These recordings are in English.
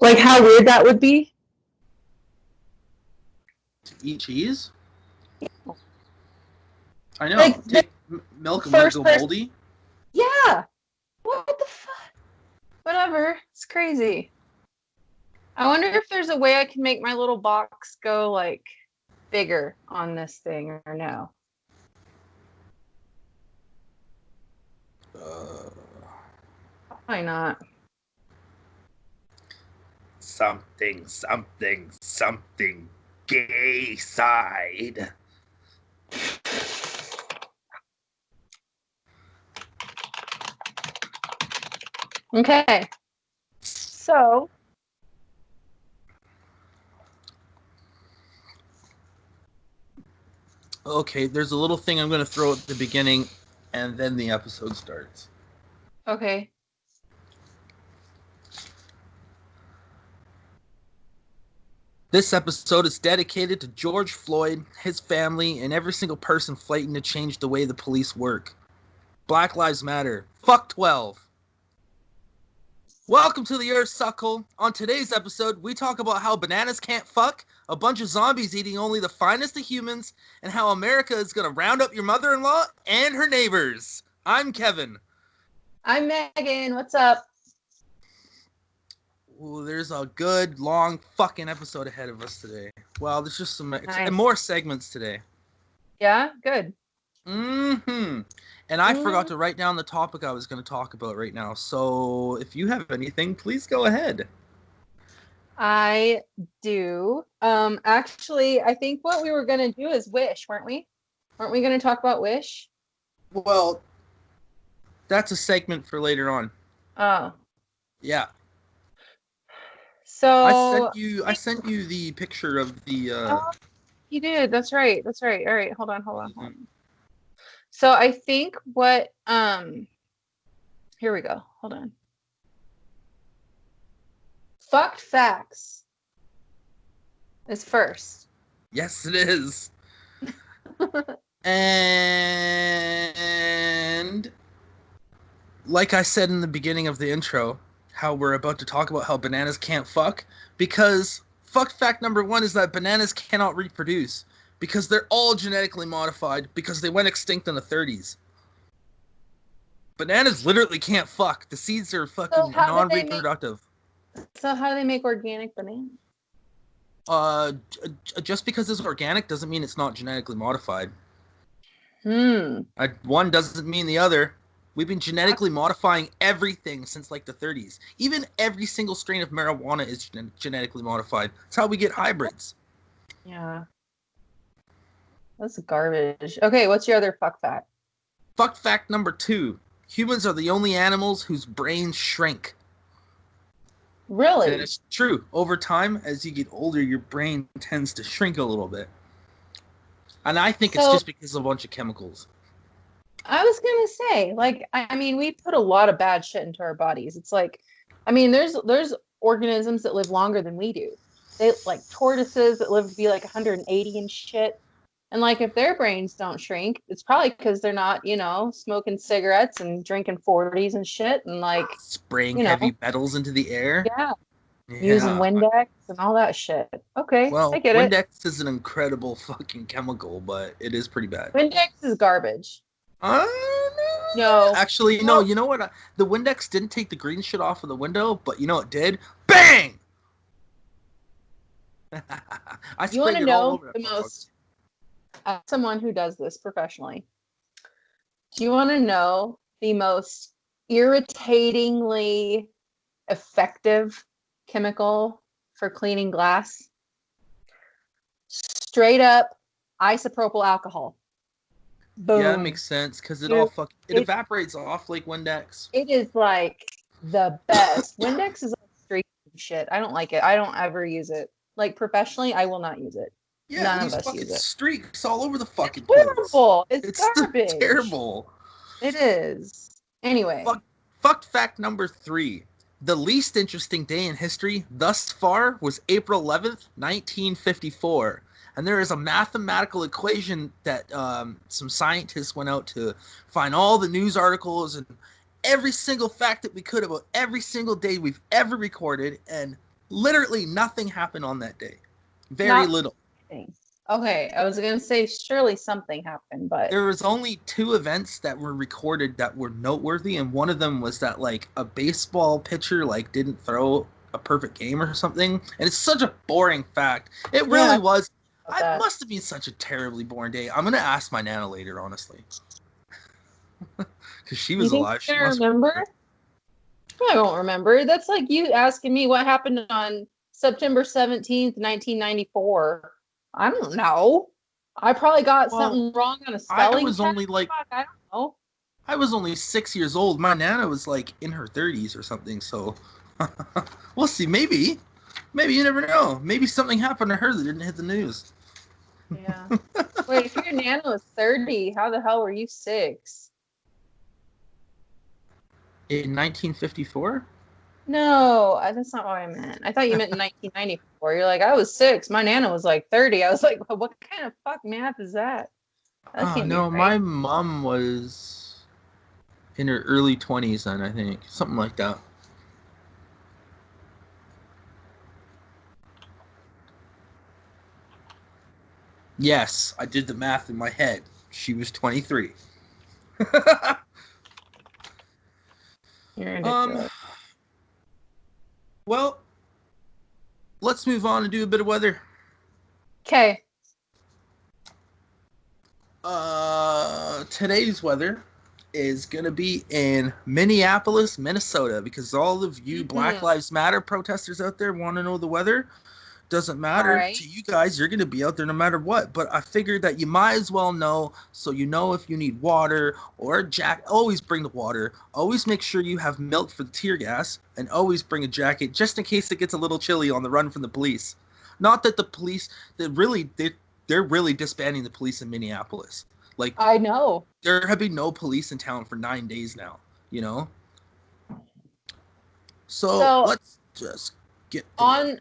Like how weird that would be? To eat cheese? I know. Like Take milk and let it first go person. moldy? Yeah. What the fuck? Whatever. It's crazy. I wonder if there's a way I can make my little box go like bigger on this thing or no. Probably not. Something gay side. Okay. So Okay, there's a little thing I'm going to throw at the beginning, and then the episode starts. okay. This episode is dedicated to George Floyd, his family, and every single person fighting to change the way the police work. Black Lives Matter. Fuck 12. Welcome to the Earths Suckhole. On today's episode, we talk about how bananas can't fuck, a bunch of zombies eating only the finest of humans, and how America is going to round up your mother-in-law and her neighbors. I'm Kevin. I'm Megan. What's up? Ooh, there's a good, long fucking episode ahead of us today. Well, there's just some and more segments today. Yeah, good. Mm-hmm. And I forgot to write down the topic I was going to talk about right now. So if you have anything, please go ahead. I do. Actually, I think what we were going to do is Wish, weren't we? Weren't we going to talk about Wish? Well, that's a segment for later on. Oh. Yeah. So I sent you the picture of the Oh, you did. That's right. All right, hold on. So I think what here we go. Hold on. Fucked facts is first. Yes, it is. And like I said in the beginning of the intro, how we're about to talk about how bananas can't fuck, because fuck fact number 1 is that bananas cannot reproduce because they're all genetically modified because they went extinct in the 30s. Bananas literally can't fuck. The seeds are fucking non-reproductive. So how do they make organic bananas? Just because it's organic doesn't mean it's not genetically modified. One doesn't mean the other. We've been genetically modifying everything since like the 30s. Even every single strain of marijuana is genetically modified. That's how we get hybrids. Yeah. That's garbage. Okay, what's your other fuck fact? Fuck fact number 2. Humans are the only animals whose brains shrink. Really? And it's true. Over time, as you get older, your brain tends to shrink a little bit. And I think it's just because of a bunch of chemicals. I was going to say, like, I mean, we put a lot of bad shit into our bodies. It's like, I mean, there's organisms that live longer than we do. They like tortoises that live to be like 180 and shit. And like, if their brains don't shrink, it's probably because they're not, smoking cigarettes and drinking 40s and shit and like spraying heavy metals into the air. Yeah. Using Windex and all that shit. Okay, well, I get Windex it. Windex is an incredible fucking chemical, but it is pretty bad. Windex is garbage. No. Actually, no. You know what? The Windex didn't take the green shit off of the window, but you know it did? Bang! I sprayed it all over the most... As someone who does this professionally, do you want to know the most irritatingly effective chemical for cleaning glass? Straight up isopropyl alcohol. Boom. Yeah, that makes sense because it evaporates off like Windex. It is like the best. Windex is like streaky shit. I don't like it. I don't ever use it. Like professionally, I will not use it. Yeah, none of us fucking use it. Streaks all over the fucking place. Horrible. It's garbage. Terrible. It is. Anyway. Fuck fact number 3. The least interesting day in history thus far was April 11th, 1954. And there is a mathematical equation that some scientists went out to find all the news articles and every single fact that we could about every single day we've ever recorded, and literally nothing happened on that day. Very Not little. okay. I was gonna say surely something happened, but There was only 2 events that were recorded that were noteworthy, and one of them was that like a baseball pitcher like didn't throw a perfect game or something. And it's such a boring fact. It really yeah, was. about It that. must have been such a terribly boring day. I'm gonna ask my nana later, honestly, because she You was think alive. She you're gonna must remember? remember. I don't remember. That's like you asking me what happened on September 17th, 1994. I don't know. I probably got Well, something wrong on a I spelling was test. only like Fuck, I don't know. I was only 6 years old. My nana was like in her 30s or something. So we'll see. Maybe you never know. Maybe something happened to her that didn't hit the news. Yeah. Wait, if your nana was 30, how the hell were you 6? In 1954? No, that's not what I meant. I thought you meant in 1994. You're like, I was 6. My nana was like 30. I was like, what kind of fuck math is that? That Oh can't be no, right. my mom was in her early 20s then, I think. Something like that. Yes, I did the math in my head. She was 23. You're um ridiculous. well, let's move on and do a bit of weather. Okay. Today's weather is going to be in Minneapolis, Minnesota, because all of you Black Mhm. Lives Matter protesters out there want to know the weather. Doesn't All matter right. to you guys, you're going to be out there no matter what. But I figured that you might as well know, so you know if you need water or a jacket. Always bring the water. Always make sure you have milk for the tear gas, and always bring a jacket just in case it gets a little chilly on the run from the police. Not that the police, they're really disbanding the police in Minneapolis. Like, I know. there have been no police in town for 9 days now, you know? So So let's just get the weather. on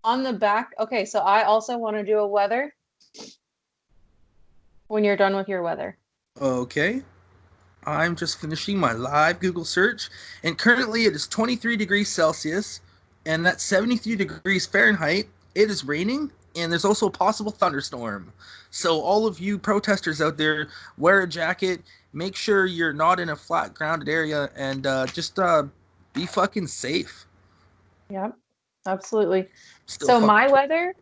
on the back, okay, so I also want to do a weather when you're done with your weather. Okay. I'm just finishing my live Google search, and currently it is 23 degrees Celsius, and that's 73 degrees Fahrenheit. It is raining, and there's also a possible thunderstorm. So, all of you protesters out there, wear a jacket, make sure you're not in a flat grounded area, and just be fucking safe. Yep, absolutely. Still So fucking.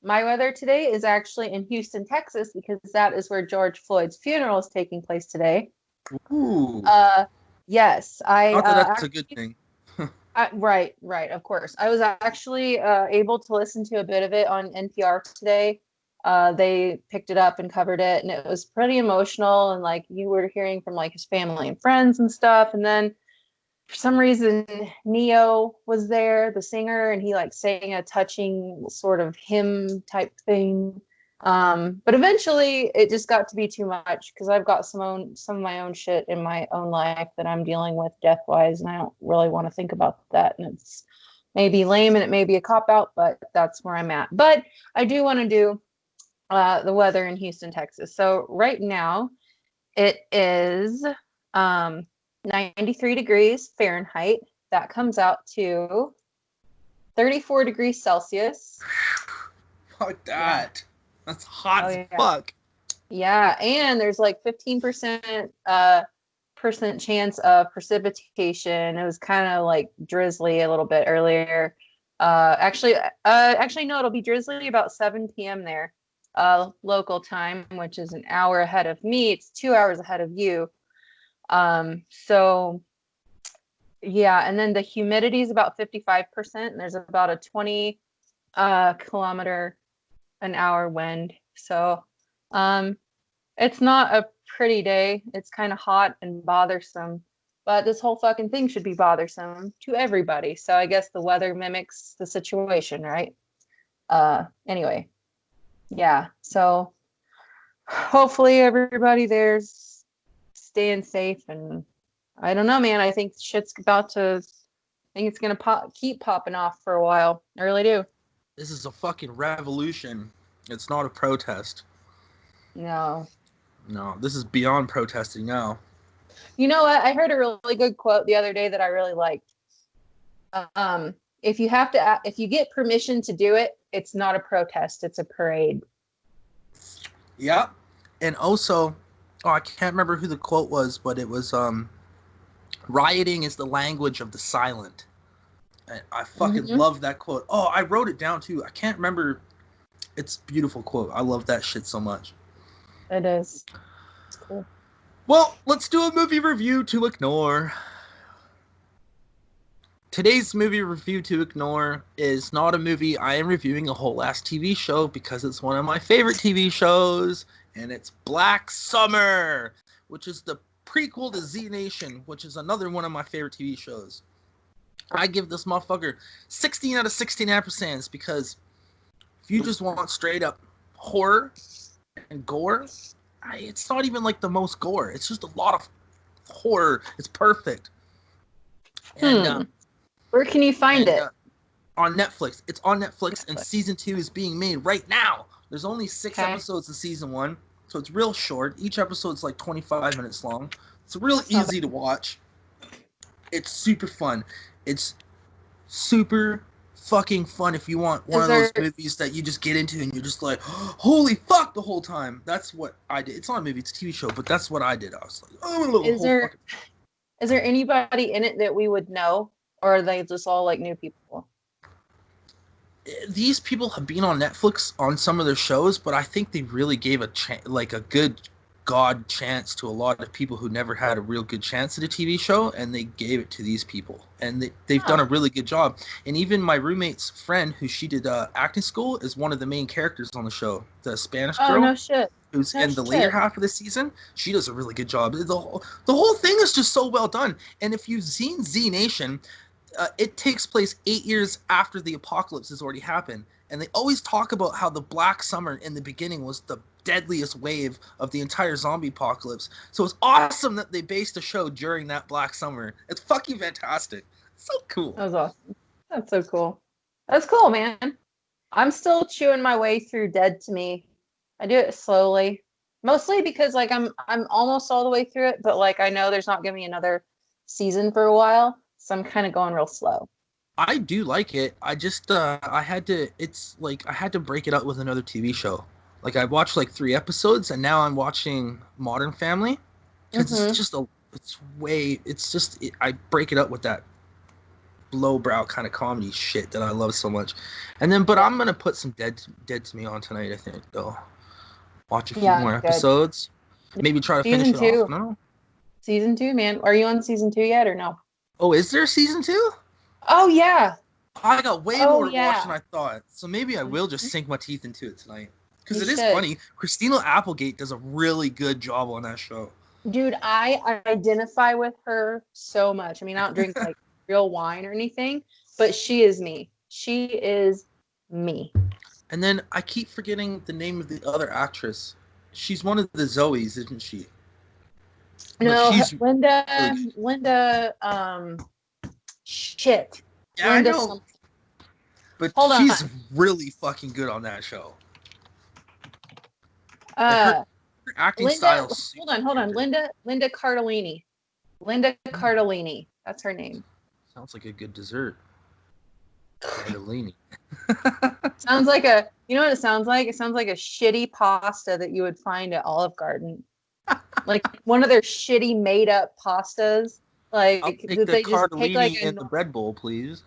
my weather today is actually in Houston, Texas, because that is where George Floyd's funeral is taking place today. Ooh. Uh, yes, Not that that's a good thing. right, of course. I was actually able to listen to a bit of it on NPR today. They picked it up and covered it, and it was pretty emotional. And like you were hearing from like his family and friends and stuff. And then for some reason, Neo was there, the singer, and he like sang a touching sort of hymn type thing. But eventually it just got to be too much because I've got some of my own shit in my own life that I'm dealing with death wise, and I don't really want to think about that. And it's maybe lame and it may be a cop out, but that's where I'm at. But I do want to do the weather in Houston, Texas. So right now it is 93 degrees Fahrenheit. That comes out to 34 degrees Celsius. Fuck Yeah. that. That's hot Oh as yeah. fuck. Yeah, and there's like 15% percent chance of precipitation. It was kind of like drizzly a little bit earlier. Actually no, it'll be drizzly about 7 p.m. there. Local time, which is an hour ahead of me. It's 2 hours ahead of you. So yeah, and then the humidity is about 55%, and there's about a 20 kilometer an hour wind. So um it's not a pretty day. It's kind of hot and bothersome. But this whole fucking thing should be bothersome to everybody. So I guess the weather mimics the situation, right? Anyway, yeah. So hopefully everybody there's staying safe, and I don't know, man. I think shit's about to I think it's gonna keep popping off for a while. I really do. This is a fucking revolution. It's not a protest. No. No, this is beyond protesting now. You know what? I heard a really good quote the other day that I really liked. If you have to, if you get permission to do it, it's not a protest; it's a parade. Yeah. And also, oh, I can't remember who the quote was, but it was rioting is the language of the silent. I fucking Mm-hmm. love that quote. Oh, I wrote it down too. I can't remember. It's a beautiful quote. I love that shit so much. It is. It's cool. Well, let's do a movie review to ignore. Today's movie review to ignore is not a movie. I am reviewing a whole ass TV show because it's one of my favorite TV shows, and it's Black Summer, which is the prequel to Z Nation, which is another one of my favorite TV shows. I give this motherfucker 16 out of 16% because if you just want straight up horror and gore, it's not even like the most gore. It's just a lot of horror. It's perfect. And Where can you find it? On Netflix. It's on Netflix, and season 2 is being made right now. There's only 6 episodes of season 1, so it's real short. Each episode's like 25 minutes long. It's real easy to watch. It's super fun. It's super fucking fun if you want one of those movies that you just get into and you're just like, holy fuck, the whole time. That's what I did. It's not a movie, it's a TV show, but that's what I did. I was like, oh, is there anybody in it that we would know, or are they just all like new people? These people have been on Netflix on some of their shows, but I think they really gave a good god chance to a lot of people who never had a real good chance at a TV show, and they gave it to these people, and they've done a really good job. And even my roommate's friend, who she did acting school, is one of the main characters on the show, the Spanish girl. Oh, no shit. Who's in the later half of the season. She does a really good job. The whole thing is just so well done. And if you've seen Z Nation, it takes place 8 years after the apocalypse has already happened. And they always talk about how the Black Summer in the beginning was the deadliest wave of the entire zombie apocalypse. So it's awesome that they based a show during that Black Summer. It's fucking fantastic. It's so cool. That was awesome. That's so cool. That's cool, man. I'm still chewing my way through Dead to Me. I do it slowly. Mostly because like I'm almost all the way through it, but like I know there's not gonna be another season for a while. So I'm kind of going real slow. I do like it. I just I had to break it up with another TV show. Like I watched like 3 episodes, and now I'm watching Modern Family. Because I break it up with that lowbrow kind of comedy shit that I love so much. And then but I'm gonna put some Dead to Me on tonight, I think, though. Watch a few more episodes. Maybe try to finish it off. No. Season 2, man. Are you on season 2 yet or no? Oh, is there season 2? Oh, yeah. I got way more to watch than I thought. So maybe I will just sink my teeth into it tonight. Because it is funny. Christina Applegate does a really good job on that show. Dude, I identify with her so much. I mean, I don't drink like real wine or anything, but she is me. She is me. And then I keep forgetting the name of the other actress. She's one of the Zoes, isn't she? No, Linda, shit. Yeah, Linda, I know. But she's really fucking good on that show. Her acting style. Hold on. Linda Cardellini. Linda Cardellini. That's her name. Sounds like a good dessert. Cardellini. Sounds like you know what it sounds like? It sounds like a shitty pasta that you would find at Olive Garden. Like one of their shitty made up pastas. Like I'll take the cardellini in the bread bowl, please.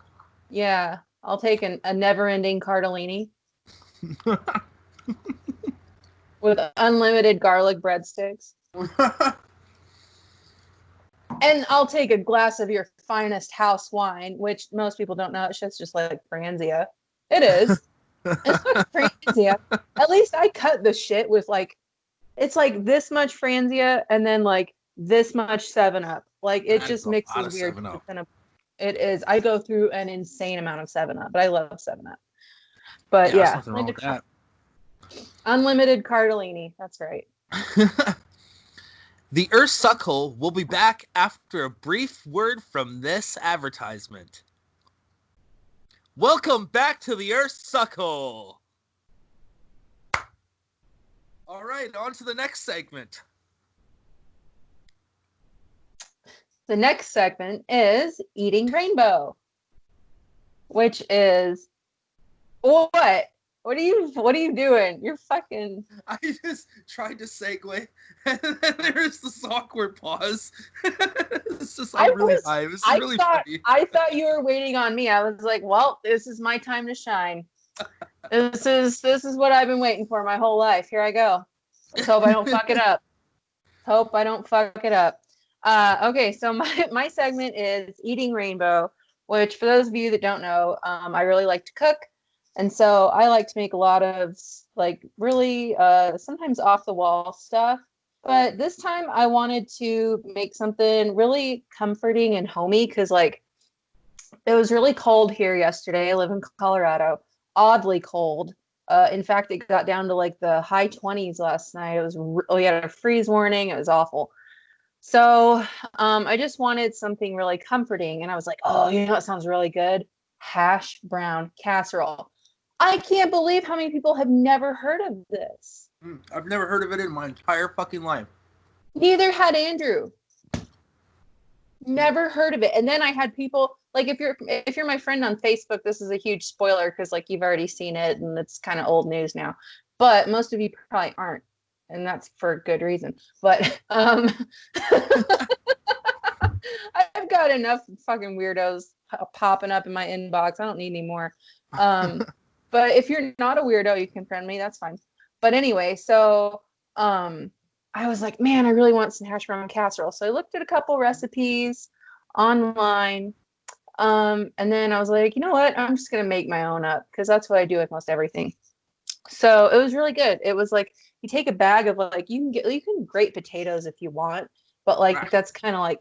Yeah, I'll take a never-ending cardellini with unlimited garlic breadsticks. And I'll take a glass of your finest house wine, which most people don't know. It's just like Franzia. It is. It's like Franzia. At least I cut the shit with like, it's like this much Franzia and then like this much 7-Up. Like it just mixes weird. It is. I go through an insane amount of 7-Up, but I love 7-Up. But yeah, nothing wrong with that. Unlimited cardellini. That's right. The Earths Suckhole will be back after a brief word from this advertisement. Welcome back to the Earths Suckhole. All right, on to the next segment. The next segment is eating rainbow, which is what? What are you doing? You're fucking. I just tried to segue, and then there's this awkward pause. It's just I'm really high. It was really funny. I thought you were waiting on me. I was like, well, this is my time to shine. This is what I've been waiting for my whole life. Here I go. Let's hope I don't fuck it up. Hope I don't fuck it up. Okay, so my segment is eating rainbow, which for those of you that don't know, I really like to cook. And so I like to make a lot of like really sometimes off the wall stuff. But this time I wanted to make something really comforting and homey because like it was really cold here yesterday. I live in Colorado, oddly cold. In fact, it got down to like the high 20s last night. We had a freeze warning. It was awful. So I just wanted something really comforting. And I was like, oh, you know what sounds really good? Hash brown casserole. I can't believe how many people have never heard of this. I've never heard of it in my entire fucking life. Neither had Andrew. Never heard of it. And then I had people like if you're my friend on Facebook, this is a huge spoiler because like you've already seen it and it's kind of old news now. But most of you probably aren't, and that's for good reason. But I've got enough fucking weirdos popping up in my inbox. I don't need any more. But if you're not a weirdo, you can friend me. That's fine. But anyway, so I was like, man, I really want some hash brown casserole. So I looked at a couple recipes online. And then I was like, you know what? I'm just going to make my own up because that's what I do with most everything. So it was really good. It was like you take a bag of like you can grate potatoes if you want, but like that's kind of like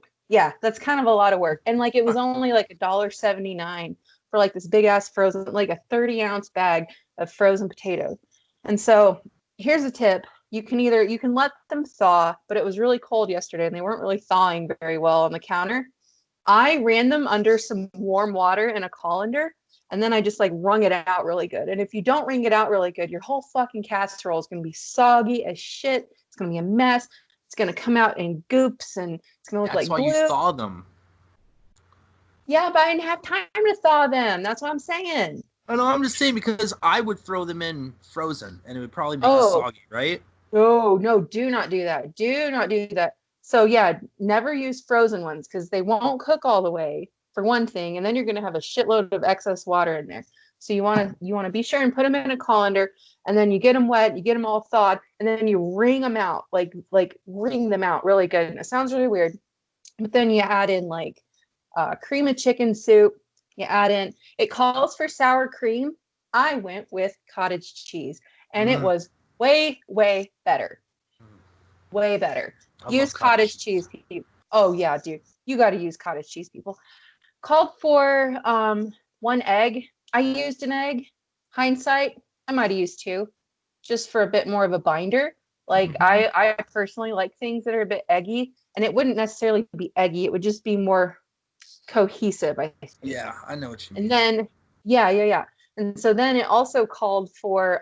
that's kind of a lot of work. And like it was only like $1.79 for like this big ass frozen, like a 30-ounce bag of frozen potatoes. And so here's a tip. You can let them thaw, but it was really cold yesterday and they weren't really thawing very well on the counter. I ran them under some warm water in a colander and then I just like wrung it out really good. And if you don't wring it out really good, your whole fucking casserole is going to be soggy as shit. It's going to be a mess. It's going to come out in goops and it's going to look like glue. That's why you thaw them. Yeah, but I didn't have time to thaw them. That's what I'm saying. Oh, no, I'm just saying because I would throw them in frozen and it would probably make it soggy, right? No, do not do that. Do not do that. So yeah, never use frozen ones because they won't cook all the way for one thing, and then you're going to have a shitload of excess water in there. So you want to be sure and put them in a colander, and then you get them wet, you get them all thawed, and then you wring them out, like wring them out really good. And it sounds really weird, but then you add in like cream of chicken soup. You add in, it calls for sour cream. I went with cottage cheese, and it was way better. Way better. Use cottage cheese, people. Oh yeah, dude, you got to use cottage cheese, people. Called for 1 egg. I used an egg. Hindsight, I might have used 2, just for a bit more of a binder. Like I personally like things that are a bit eggy, and it wouldn't necessarily be eggy. It would just be more cohesive, I think. Yeah, I know what you mean. And then yeah. And so then it also called for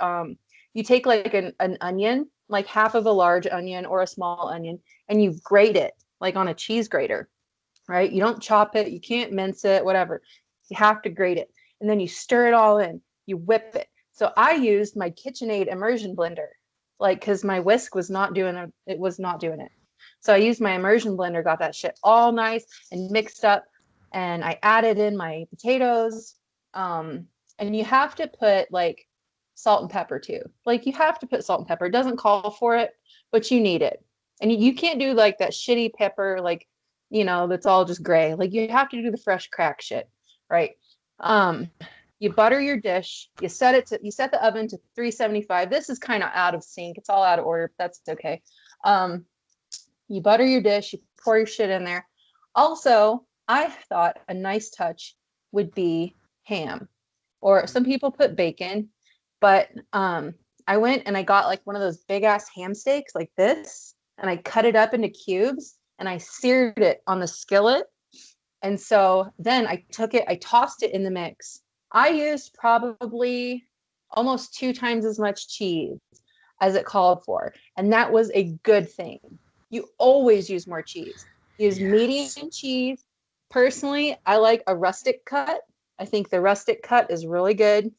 you take like an onion, like half of a large onion or a small onion, and you grate it like on a cheese grater, right? You don't chop it, you can't mince it, whatever. You have to grate it. And then you stir it all in, you whip it. So I used my KitchenAid immersion blender, like because my whisk was not doing it. So I used my immersion blender, got that shit all nice and mixed up, and I added in my potatoes. And you have to put like salt and pepper too. Like you have to put salt and pepper. It doesn't call for it, but you need it. And you can't do like that shitty pepper, like, that's all just gray. Like you have to do the fresh crack shit, right? You butter your dish. You set the oven to 375. This is kind of out of sync. It's all out of order, but that's okay. You butter your dish. You pour your shit in there. Also, I thought a nice touch would be ham, or some people put bacon, but I went and I got like one of those big ass ham steaks like this, and I cut it up into cubes and I seared it on the skillet. And so then I took it, I tossed it in the mix. I used probably almost 2 times as much cheese as it called for. And that was a good thing. You always use more cheese. Use Yes. medium cheese. Personally, I like a rustic cut. I think the rustic cut is really good.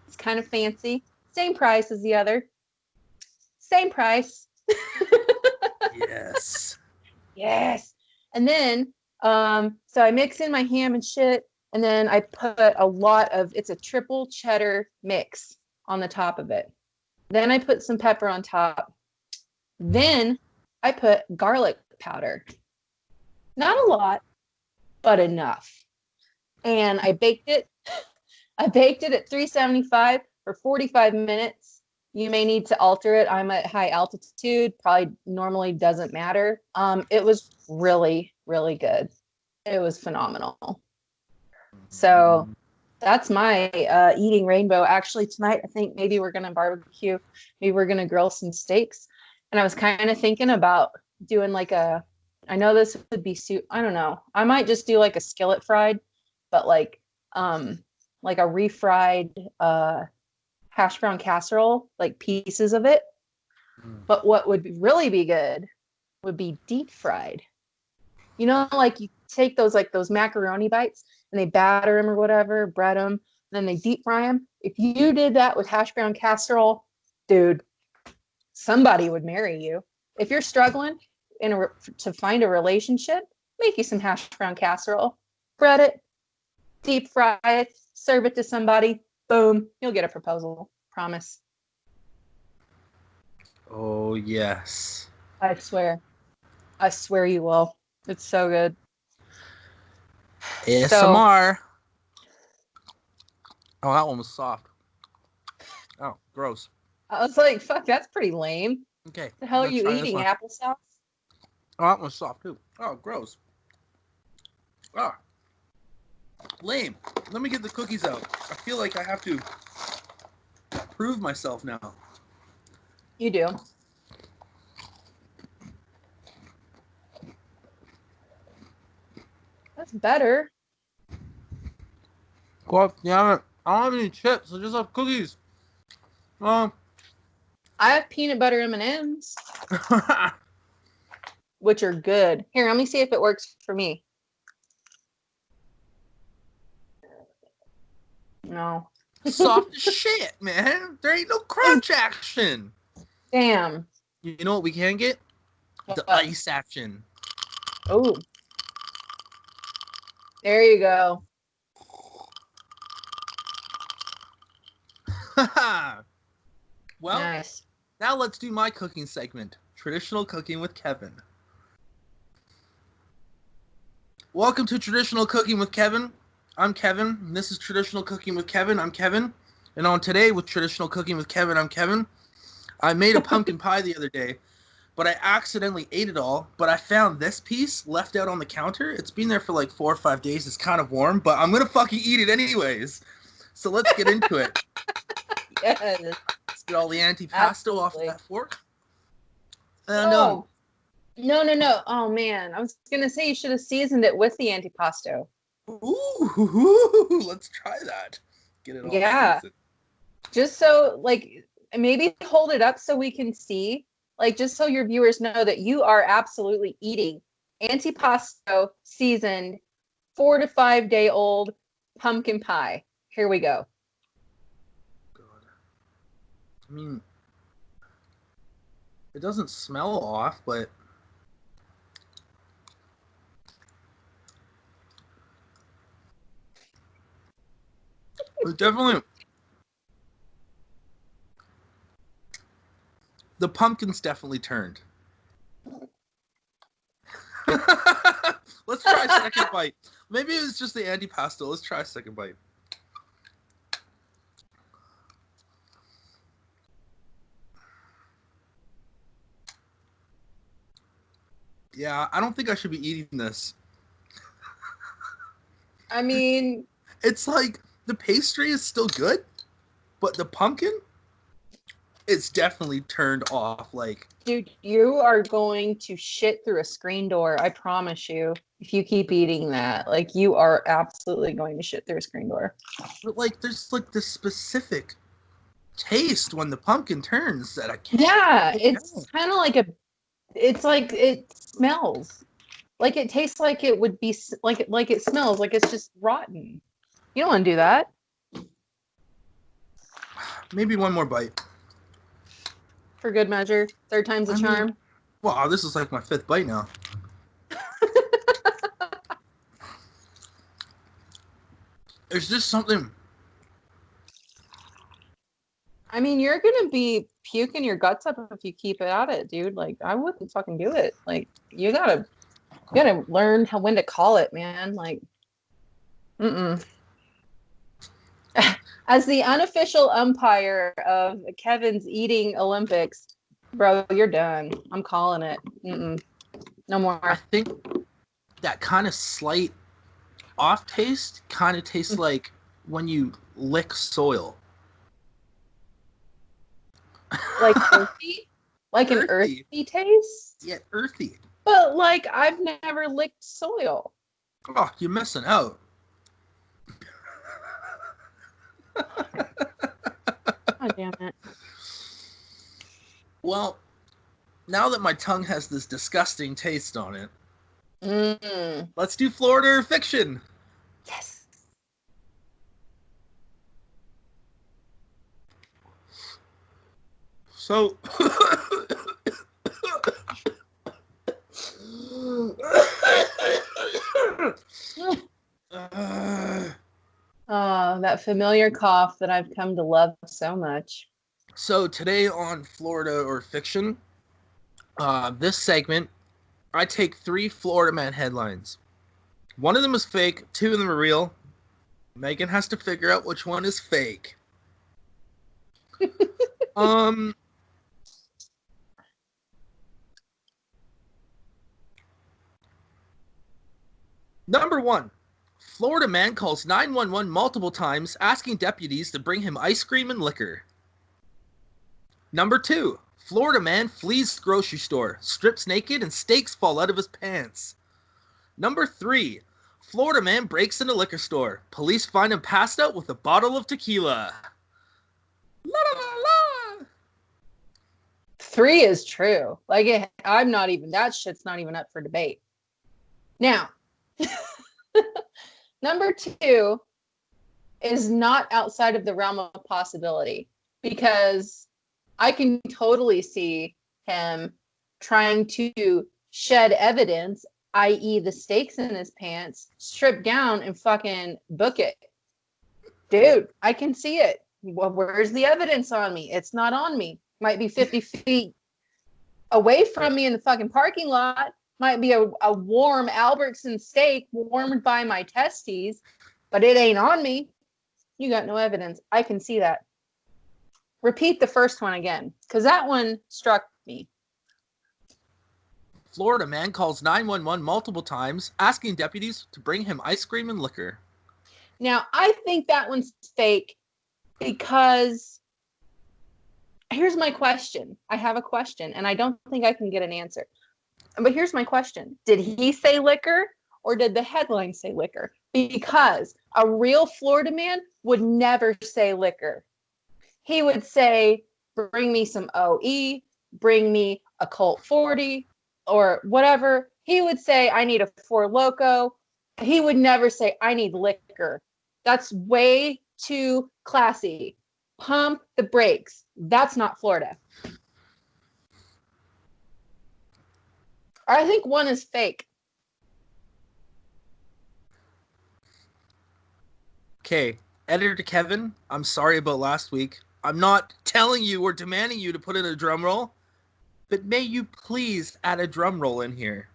It's kind of fancy. Same price as the other. Same price. Yes. Yes. And then, so I mix in my ham and shit, and then I put a lot of, it's a triple cheddar mix on the top of it. Then I put some pepper on top. Then I put garlic powder. Not a lot, but enough. And I baked it. I baked it at 375 for 45 minutes. You may need to alter it. I'm at high altitude, probably normally doesn't matter. It was really, really good. It was phenomenal. So that's my eating rainbow. Actually, tonight, I think maybe we're going to barbecue. Maybe we're going to grill some steaks. And I was kind of thinking about doing like a, I know this would be, I don't know. I might just do like a skillet fried, but like a refried hash brown casserole, like pieces of it. But what would really be good would be deep fried. You know, like you take those macaroni bites and they batter them or whatever, bread them, then they deep fry them. If you did that with hash brown casserole, dude, somebody would marry you. If you're struggling to find a relationship, make you some hash brown casserole, bread it, deep fry it, serve it to somebody. Boom, you'll get a proposal. Promise. Oh, yes. I swear. I swear you will. It's so good. So ASMR. Oh, that one was soft. Oh, gross. I was like, fuck, that's pretty lame. Okay, The hell are let's you try this eating? one. Applesauce? Oh, that one's soft too. Oh, gross. Ah, lame. Let me get the cookies out. I feel like I have to prove myself now. You do. That's better. Well, yeah, I don't have any chips. I just have cookies. Um, I have peanut butter M&Ms, which are good. Here, let me see if it works for me. No. soft as shit, man. There ain't no crunch action. Damn. You know what we can get? The ice action. Oh, there you go. Well, Nice. now let's do my cooking segment. Traditional Cooking with Kevin. Welcome to Traditional Cooking with Kevin. I'm Kevin. And this is Traditional Cooking with Kevin. I'm Kevin. And on today with Traditional Cooking with Kevin, I'm Kevin. I made a pumpkin pie the other day, but I accidentally ate it all. But I found this piece left out on the counter. It's been there for like 4 or 5 days. It's kind of warm, but I'm going to fucking eat it anyways. So let's get into it. Yes. Let's get all the antipasto off of that fork. And No. No. Oh, man. I was going to say you should have seasoned it with the antipasto. ooh, let's try that. Get it all Yeah. seasoned. Just so, like, maybe hold it up so we can see, like, just so your viewers know that you are absolutely eating antipasto seasoned 4 to 5 day old pumpkin pie. Here we go. God. I mean, it doesn't smell off, but it's definitely, the pumpkin's definitely turned. Let's try a second bite. Maybe it's just the antipasto. Let's try a second bite. Yeah, I don't think I should be eating this. I mean, It's like the pastry is still good, but the pumpkin, it's definitely turned off. Like, dude, you are going to shit through a screen door. I promise you. If you keep eating that, like, you are absolutely going to shit through a screen door. but like, there's like this specific taste when the pumpkin turns that I can't. Yeah, it's kind of like it's like it smells Like it tastes like it would be like it smells like it's just rotten. You don't want to do that. Maybe one more bite. For good measure. Third time's a charm. Wow, this is like my 5th bite now. There's just something. I mean, you're gonna be puking your guts up if you keep at it, dude. Like, I wouldn't fucking do it. Like, you gotta learn when to call it, man. Like, As the unofficial umpire of Kevin's eating Olympics, bro, you're done. I'm calling it. No more. I think that kind of slight off taste kind of tastes like when you lick soil. Like earthy? Like an earthy taste? Yeah, earthy. But like I've never licked soil. Oh, you're missing out. God damn it. Well, now that my tongue has this disgusting taste on it, let's do Florida or fiction. Yes. So, that familiar cough that I've come to love so much. So today on Florida or Fiction, this segment, I take 3 Florida Man headlines. One of them is fake, 2 of them are real. Megan has to figure out which one is fake. Number 1. Florida man calls 911 multiple times asking deputies to bring him ice cream and liquor. Number 2. Florida man flees grocery store, strips naked, and steaks fall out of his pants. Number 3. Florida man breaks in a liquor store. Police find him passed out with a bottle of tequila. La la la la. 3 is true. Like I'm not even, that shit's not even up for debate. Now, number 2 is not outside of the realm of possibility because I can totally see him trying to shed evidence, i.e. the stakes in his pants, strip down and fucking book it. Dude, I can see it. Well, where's the evidence on me? It's not on me. Might be 50 feet away from me in the fucking parking lot. Might be a warm Albertson steak warmed by my testes, but it ain't on me. You got no evidence. I can see that. Repeat the first one again, because that one struck me. Florida man calls 911 multiple times, asking deputies to bring him ice cream and liquor. Now, I think that one's fake because here's my question. I have a question, and I don't think I can get an answer. But here's my question. Did he say liquor, or did the headline say liquor? Because a real Florida man would never say liquor. He would say, bring me some OE, bring me a Colt 40, or whatever. He would say, I need a Four Loko. He would never say, I need liquor. That's way too classy. Pump the brakes. That's not Florida. I think one is fake. Okay, editor to Kevin, I'm sorry about last week. I'm not telling you or demanding you to put in a drum roll, but may you please add a drum roll in here.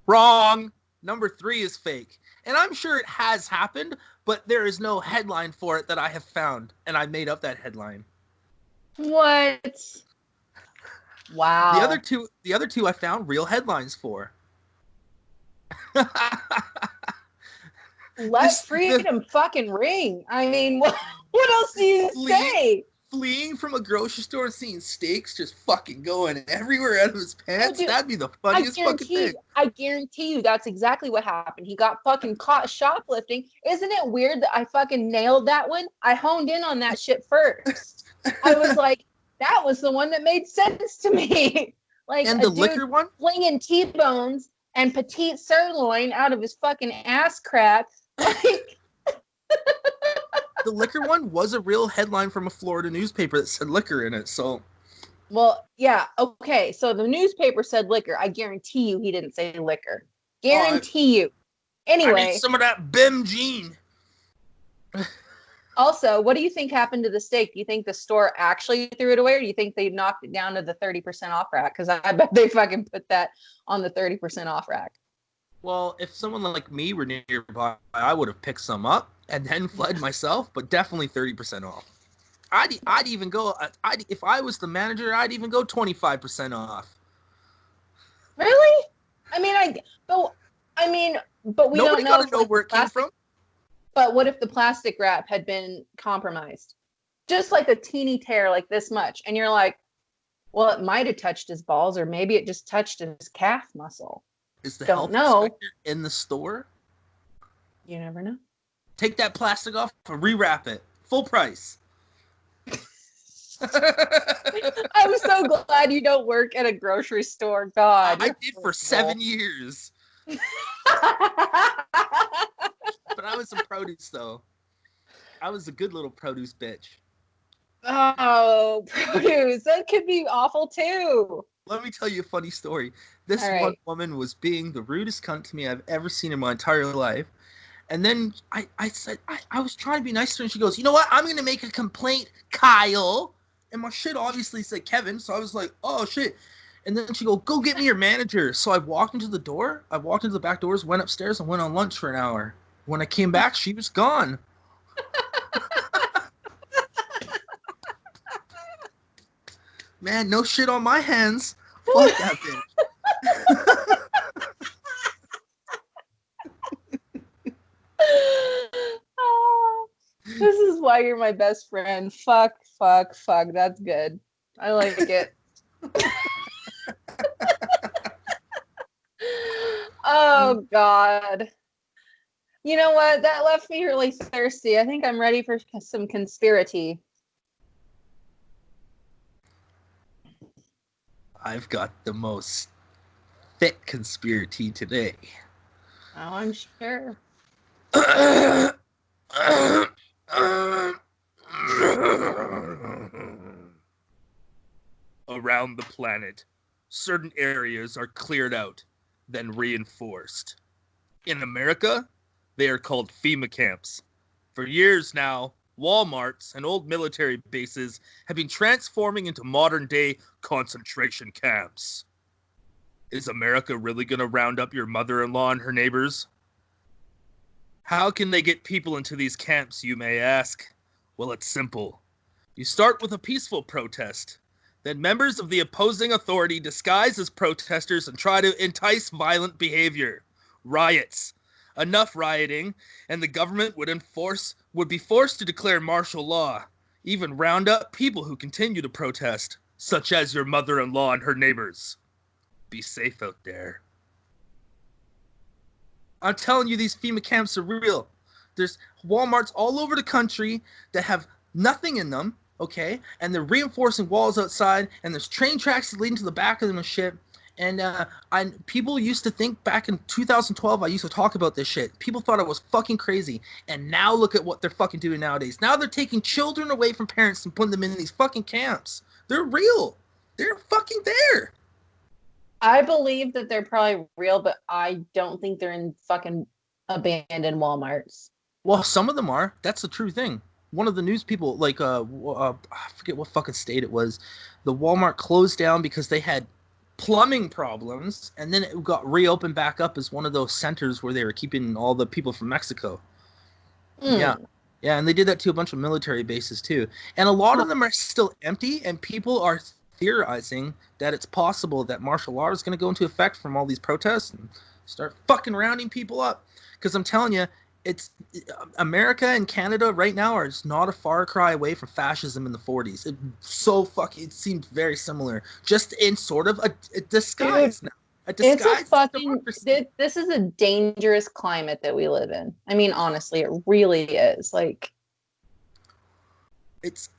Wrong! Number 3 is fake. And I'm sure it has happened, but there is no headline for it that I have found, and I made up that headline. What? Wow. The other two I found real headlines for. Let freedom fucking ring. I mean, what else do you say? Fleeing from a grocery store and seeing steaks just fucking going everywhere out of his pants. Oh, dude, that'd be the funniest fucking thing. I guarantee you that's exactly what happened. He got fucking caught shoplifting. Isn't it weird that I fucking nailed that one? I honed in on that shit first. I was like, that was the one that made sense to me. like And a the dude liquor one? flinging T-bones and petite sirloin out of his fucking ass crack. Like, The liquor one was a real headline from a Florida newspaper that said liquor in it. So, well, yeah, okay. So the newspaper said liquor. I guarantee you he didn't say liquor. oh, Guarantee you. I need Anyway, some of that Bim Jean. also, what do you think happened to the steak? Do you think the store actually threw it away, or do you think they knocked it down to the 30% off rack? Because I bet they fucking put that on the 30% off rack. Well, if someone like me were nearby, I would have picked some up and then fled myself, but definitely 30% off. I'd even go, if I was the manager, I'd even go 25% off. Really? I mean, but we Nobody don't know got to if know like where the it came plastic. from. But what if the plastic wrap had been compromised? Just like a teeny tear, like this much, and you're like, well, it might have touched his balls, or maybe it just touched his calf muscle. Is the Don't health know. inspector in the store? You never know. Take that plastic off and rewrap it. Full price. I'm so glad you don't work at a grocery store. God. I did for 7 years. But I was in produce, though. I was a good little produce bitch. Oh, produce. That could be awful too. Let me tell you a funny story. This All right. one woman was being the rudest cunt to me I've ever seen in my entire life. And then I said, I was trying to be nice to her, and she goes, you know what? I'm going to make a complaint, Kyle. And my shit obviously said Kevin, so I was like, oh, shit. And then she go get me your manager. So I walked into the door. I walked into the back doors, went upstairs, and went on lunch for an hour. When I came back, she was gone. Man, no shit on my hands. Fuck that bitch. This is why you're my best friend. Fuck. That's good. I like it. Oh, God. You know what? That left me really thirsty. I think I'm ready for some conspiracy. I've got the most thick conspiracy today. Oh, I'm sure. Around the planet, certain areas are cleared out, then reinforced. In America, they are called FEMA camps. For years now, Walmarts and old military bases have been transforming into modern-day concentration camps. Is America really going to round up your mother-in-law and her neighbors? How can they get people into these camps, you may ask? Well, it's simple. You start with a peaceful protest. Then members of the opposing authority disguise as protesters and try to entice violent behavior. Riots. Enough rioting, and the government would be forced to declare martial law, even round up people who continue to protest, such as your mother-in-law and her neighbors. Be safe out there. I'm telling you, these FEMA camps are real. There's Walmarts all over the country that have nothing in them, okay? And they're reinforcing walls outside, and there's train tracks leading to the back of them and shit. And people used to think back in 2012, I used to talk about this shit. People thought I was fucking crazy. And now look at what they're fucking doing nowadays. Now they're taking children away from parents and putting them in these fucking camps. They're real. They're fucking there. I believe that they're probably real, but I don't think they're in fucking abandoned Walmarts. Well, some of them are. That's the true thing. One of the news people, like, I forget what fucking state it was. The Walmart closed down because they had plumbing problems, and then it got reopened back up as one of those centers where they were keeping all the people from Mexico. Yeah, and they did that to a bunch of military bases too, and a lot of them are still empty, and people are theorizing that it's possible that martial law is going to go into effect from all these protests and start fucking rounding people up. Because I'm telling you, it's America and Canada right now are just not a far cry away from fascism in the 40s. It seemed very similar, just in sort of a disguise. Dude, now. A disguise. It's a fucking. This is a dangerous climate that we live in. I mean, honestly, it really is. Like, it's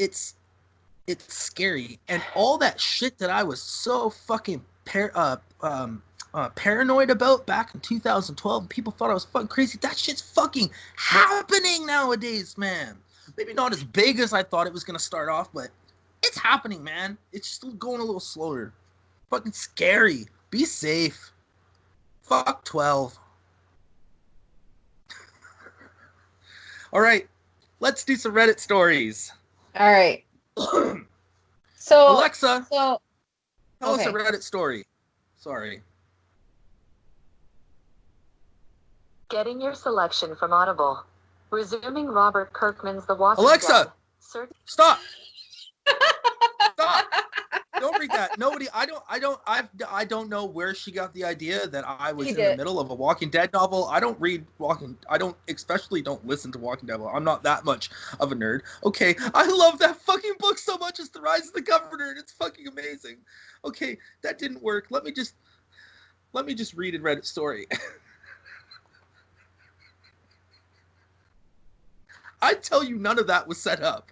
scary, and all that shit that I was so fucking paranoid about back in 2012. People thought I was fucking crazy. That shit's fucking happening nowadays, man. Maybe not as big as I thought it was gonna start off, but it's happening, man. It's just going a little slower. Fucking scary. Be safe. Fuck 12. All right, let's do some Reddit stories. All right. So Alexa, tell us a okay. Reddit story. Sorry. Getting your selection from Audible. Resuming Robert Kirkman's The Walking Alexa, Dead. stop. Stop. Don't read that. Nobody. I don't know where she got the idea that I was in the middle of a Walking Dead novel. I don't read especially don't listen to Walking Dead. I'm not that much of a nerd. Okay, I love that fucking book so much. It's The Rise of the Governor, and it's fucking amazing. Okay, that didn't work. Let me just read a Reddit story. I tell you, none of that was set up.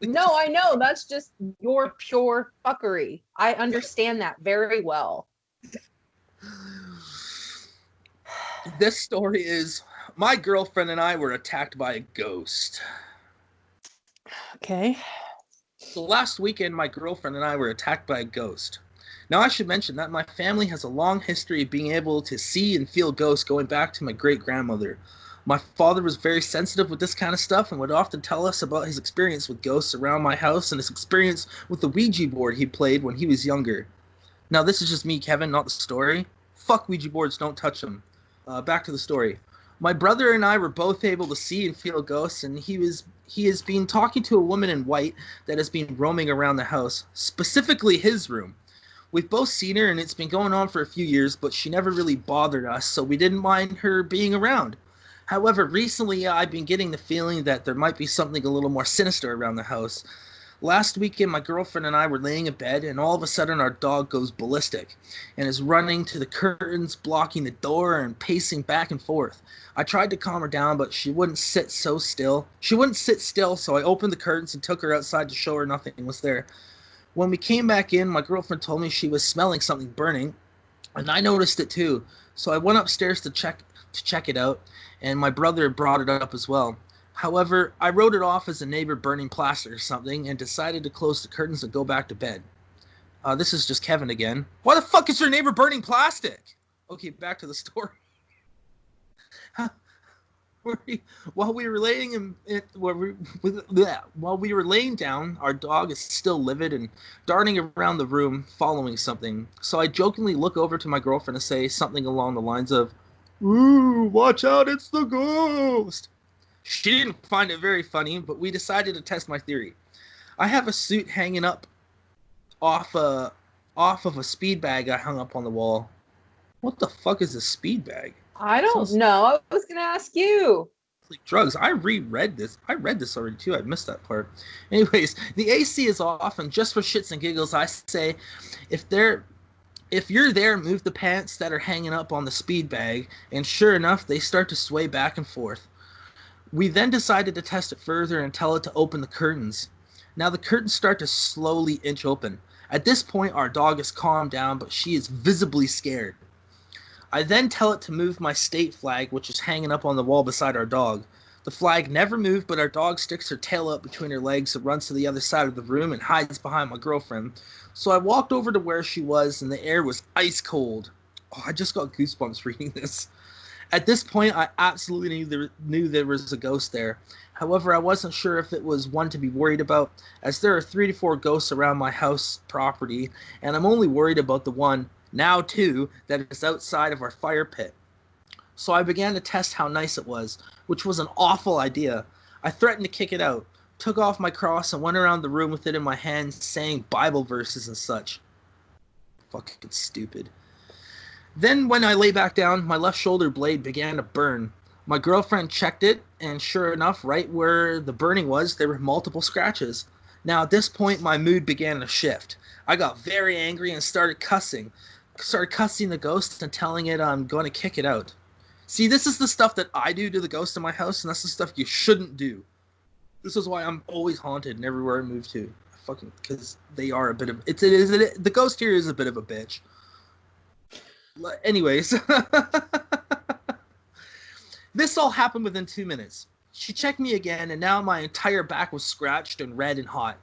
No, I know. That's just your pure fuckery. I understand that very well. This story is, my girlfriend and I were attacked by a ghost. Okay. So last weekend, my girlfriend and I were attacked by a ghost. Now, I should mention that my family has a long history of being able to see and feel ghosts going back to my great-grandmother. My father was very sensitive with this kind of stuff and would often tell us about his experience with ghosts around my house and his experience with the Ouija board he played when he was younger. Now, this is just me, Kevin, not the story. Fuck Ouija boards, don't touch them. Back to the story. My brother and I were both able to see and feel ghosts, and he has been talking to a woman in white that has been roaming around the house, specifically his room. We've both seen her, and it's been going on for a few years, but she never really bothered us, so we didn't mind her being around. However, recently I've been getting the feeling that there might be something a little more sinister around the house. Last weekend, my girlfriend and I were laying in bed, and all of a sudden our dog goes ballistic and is running to the curtains, blocking the door, and pacing back and forth. I tried to calm her down, but she wouldn't sit still, so I opened the curtains and took her outside to show her nothing was there. When we came back in, my girlfriend told me she was smelling something burning, and I noticed it too. So I went upstairs to check it out, and my brother brought it up as well. However, I wrote it off as a neighbor burning plastic or something and decided to close the curtains and go back to bed. This is just Kevin again. Why the fuck is your neighbor burning plastic? Okay, back to the story. While we were laying down, our dog is still livid and darting around the room, following something. So I jokingly look over to my girlfriend and say something along the lines of, "Ooh, watch out, it's the ghost." She didn't find it very funny, but we decided to test my theory. I have a suit hanging up off of a speed bag I hung up on the wall. What the fuck is a speed bag? I don't know. I was going to ask you. Like drugs. I reread this. I read this already too. I missed that part. Anyways, the AC is off, and just for shits and giggles, I say, if you're there, move the pants that are hanging up on the speed bag, and sure enough, they start to sway back and forth. We then decided to test it further and tell it to open the curtains. Now the curtains start to slowly inch open. At this point, our dog is calmed down, but she is visibly scared. I then tell it to move my state flag, which is hanging up on the wall beside our dog. The flag never moved, but our dog sticks her tail up between her legs and runs to the other side of the room and hides behind my girlfriend. So I walked over to where she was, and the air was ice cold. Oh, I just got goosebumps reading this. At this point, I absolutely knew there was a ghost there. However, I wasn't sure if it was one to be worried about, as there are 3 to 4 ghosts around my house property, and I'm only worried about the one, now 2, that is outside of our fire pit. So I began to test how nice it was, which was an awful idea. I threatened to kick it out, took off my cross, and went around the room with it in my hands, saying Bible verses and such. Fucking stupid. Then when I lay back down, my left shoulder blade began to burn. My girlfriend checked it, and sure enough, right where the burning was, there were multiple scratches. Now at this point, my mood began to shift. I got very angry and started cussing the ghost and telling it I'm going to kick it out. See, this is the stuff that I do to the ghost in my house, and that's the stuff you shouldn't do. This is why I'm always haunted and everywhere I move to. I fucking, because they are a bit of, the ghost here is a bit of a bitch. Anyways, this all happened within 2 minutes. She checked me again, and now my entire back was scratched and red and hot.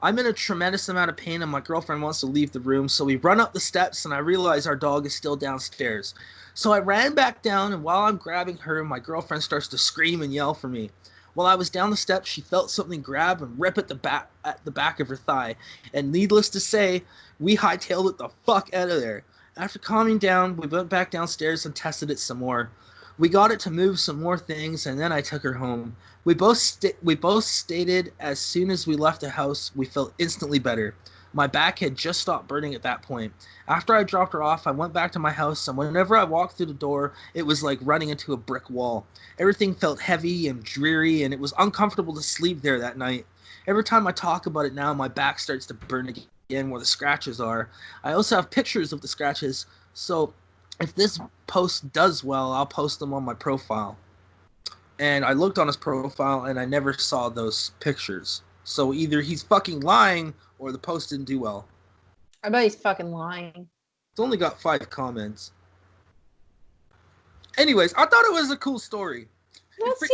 I'm in a tremendous amount of pain, and my girlfriend wants to leave the room, so we run up the steps, and I realize our dog is still downstairs. So I ran back down, and while I'm grabbing her, my girlfriend starts to scream and yell for me. While I was down the steps, she felt something grab and rip at the back of her thigh, and needless to say, we hightailed it the fuck out of there. After calming down, we went back downstairs and tested it some more. We got it to move some more things, and then I took her home. We both stated as soon as we left the house, we felt instantly better. My back had just stopped burning at that point. After I dropped her off, I went back to my house, and whenever I walked through the door, it was like running into a brick wall. Everything felt heavy and dreary, and it was uncomfortable to sleep there that night. Every time I talk about it now, my back starts to burn again where the scratches are. I also have pictures of the scratches, so if this post does well, I'll post them on my profile. And I looked on his profile, and I never saw those pictures. So either he's fucking lying, or the post didn't do well. I bet he's fucking lying. It's only got 5 comments. Anyways, I thought it was a cool story. That's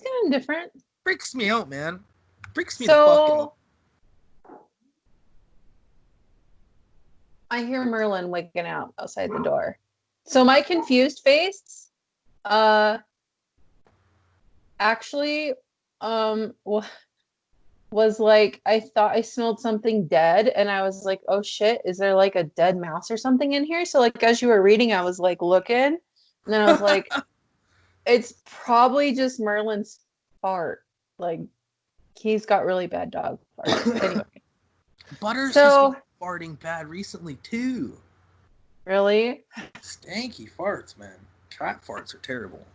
kind of different. Freaks me out, man. Freaks me the fuck out. I hear Merlin wigging out outside the door. So my confused face, actually, was like, I thought I smelled something dead, and I was like, oh shit, is there like a dead mouse or something in here? So like, as you were reading, I was like looking, and then I was like, it's probably just Merlin's fart. Like, he's got really bad dog farts. Anyway. Butters has been farting bad recently too. Really? Stanky farts, man. Cat farts are terrible.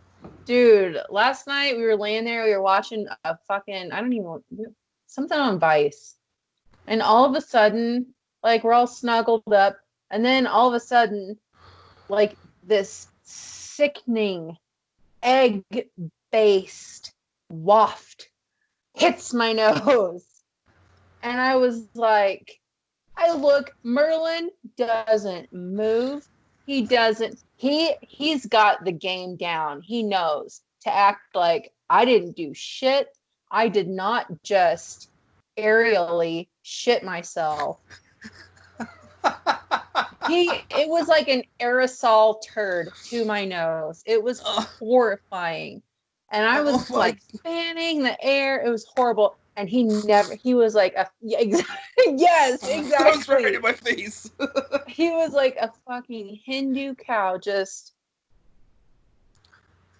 Dude, last night we were laying there, we were watching a fucking, something on Vice. And all of a sudden, like, we're all snuggled up, and then all of a sudden, like, this sickening egg-based waft hits my nose. And I was like, Merlin doesn't move. He's got the game down. He knows to act like I didn't do shit. I did not just aerially shit myself. It was like an aerosol turd to my nose. It was horrifying. And I was like fanning the air. It was horrible. And he was like, yes, exactly. That was right in my face. He was like a fucking Hindu cow, just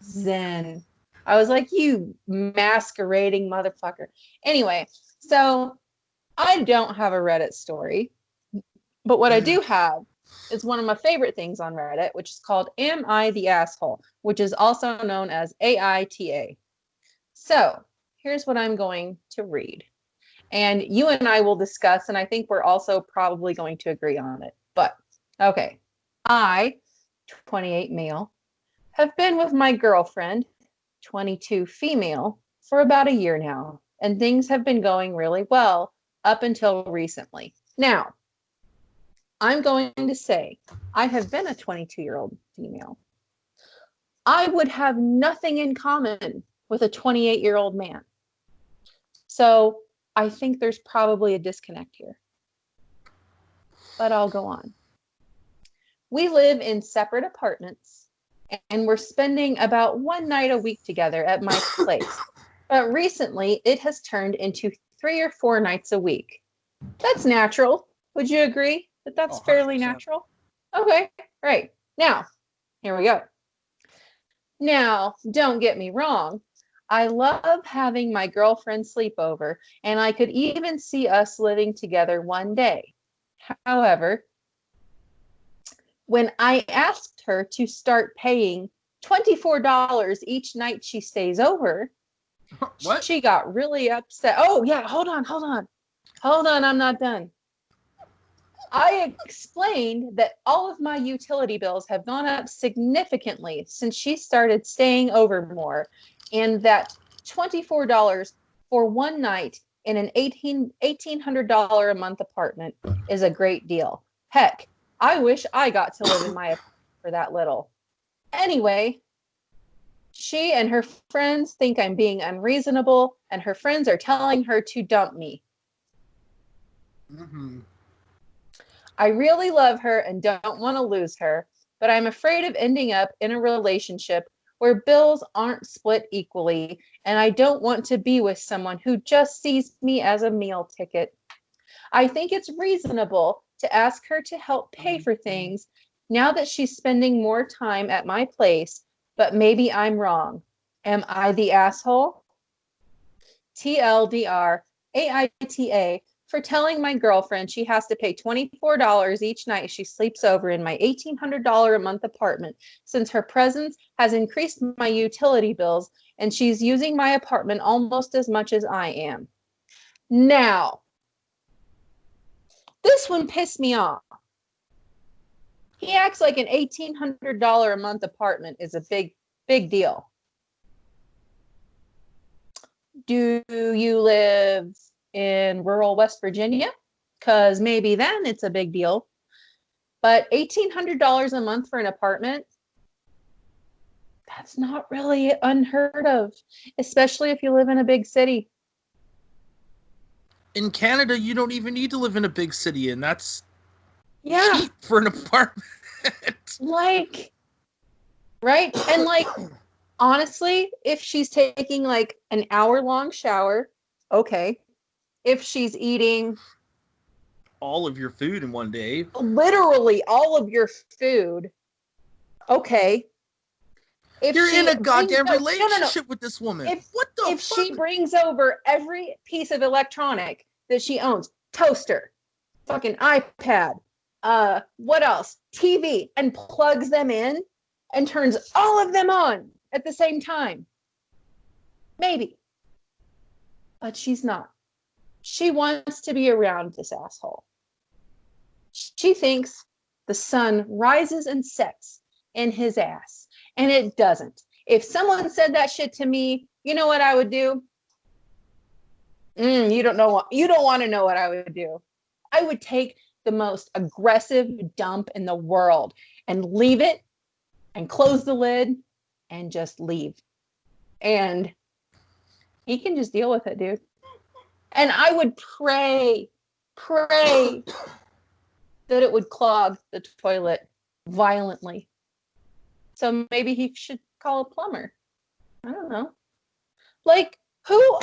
zen. I was like, you masquerading motherfucker. Anyway, so I don't have a Reddit story, but what I do have is one of my favorite things on Reddit, which is called Am I the Asshole, which is also known as AITA. So here's what I'm going to read. And you and I will discuss, and I think we're also probably going to agree on it. But, okay. I, 28 male, have been with my girlfriend, 22 female, for about a year now. And things have been going really well up until recently. Now, I'm going to say I have been a 22-year-old female. I would have nothing in common with a 28-year-old man. So I think there's probably a disconnect here. But I'll go on. We live in separate apartments, and we're spending about one night a week together at my place. But recently, it has turned into 3 or 4 nights a week. That's natural. Would you agree that that's fairly natural? Okay, right. Now, here we go. Now, don't get me wrong. I love having my girlfriend sleep over, and I could even see us living together one day. However, when I asked her to start paying $24 each night she stays over, what? She got really upset. Oh, yeah, hold on. I'm not done. I explained that all of my utility bills have gone up significantly since she started staying over more, and that $24 for one night in an $1,800 a month apartment is a great deal. Heck, I wish I got to live in my apartment for that little. Anyway, she and her friends think I'm being unreasonable, and her friends are telling her to dump me. Mm-hmm. I really love her and don't want to lose her, but I'm afraid of ending up in a relationship where bills aren't split equally, and I don't want to be with someone who just sees me as a meal ticket. I think it's reasonable to ask her to help pay for things now that she's spending more time at my place, but maybe I'm wrong. Am I the asshole? TLDR, AITA, for telling my girlfriend she has to pay $24 each night she sleeps over in my $1,800 a month apartment, since her presence has increased my utility bills and she's using my apartment almost as much as I am. Now, this one pissed me off. He acts like an $1,800 a month apartment is a big deal. Do you live in rural West Virginia? Because maybe then it's a big deal. But $1,800 a month for an apartment, that's not really unheard of, especially if you live in a big city. In Canada, you don't even need to live in a big city, and that's Yeah. cheap for an apartment. Like, right? And like, honestly, if she's taking like an hour-long shower, okay. If she's eating all of your food in one day, literally all of your food, okay. If you're in a goddamn no, relationship with this woman. What the if fuck? she brings over every piece of electronic that she owns, toaster, fucking iPad, what else? TV, and plugs them in and turns all of them on at the same time. Maybe. But she's not. She wants to be around this asshole. She thinks the sun rises and sets in his ass, and it doesn't. If someone said that shit to me, you know what I would do? You don't want to know what I would do. I would take the most aggressive dump in the world and leave it and close the lid and just leave. And he can just deal with it, dude. And I would pray that it would clog the toilet violently. So maybe he should call a plumber. I don't know. Like, who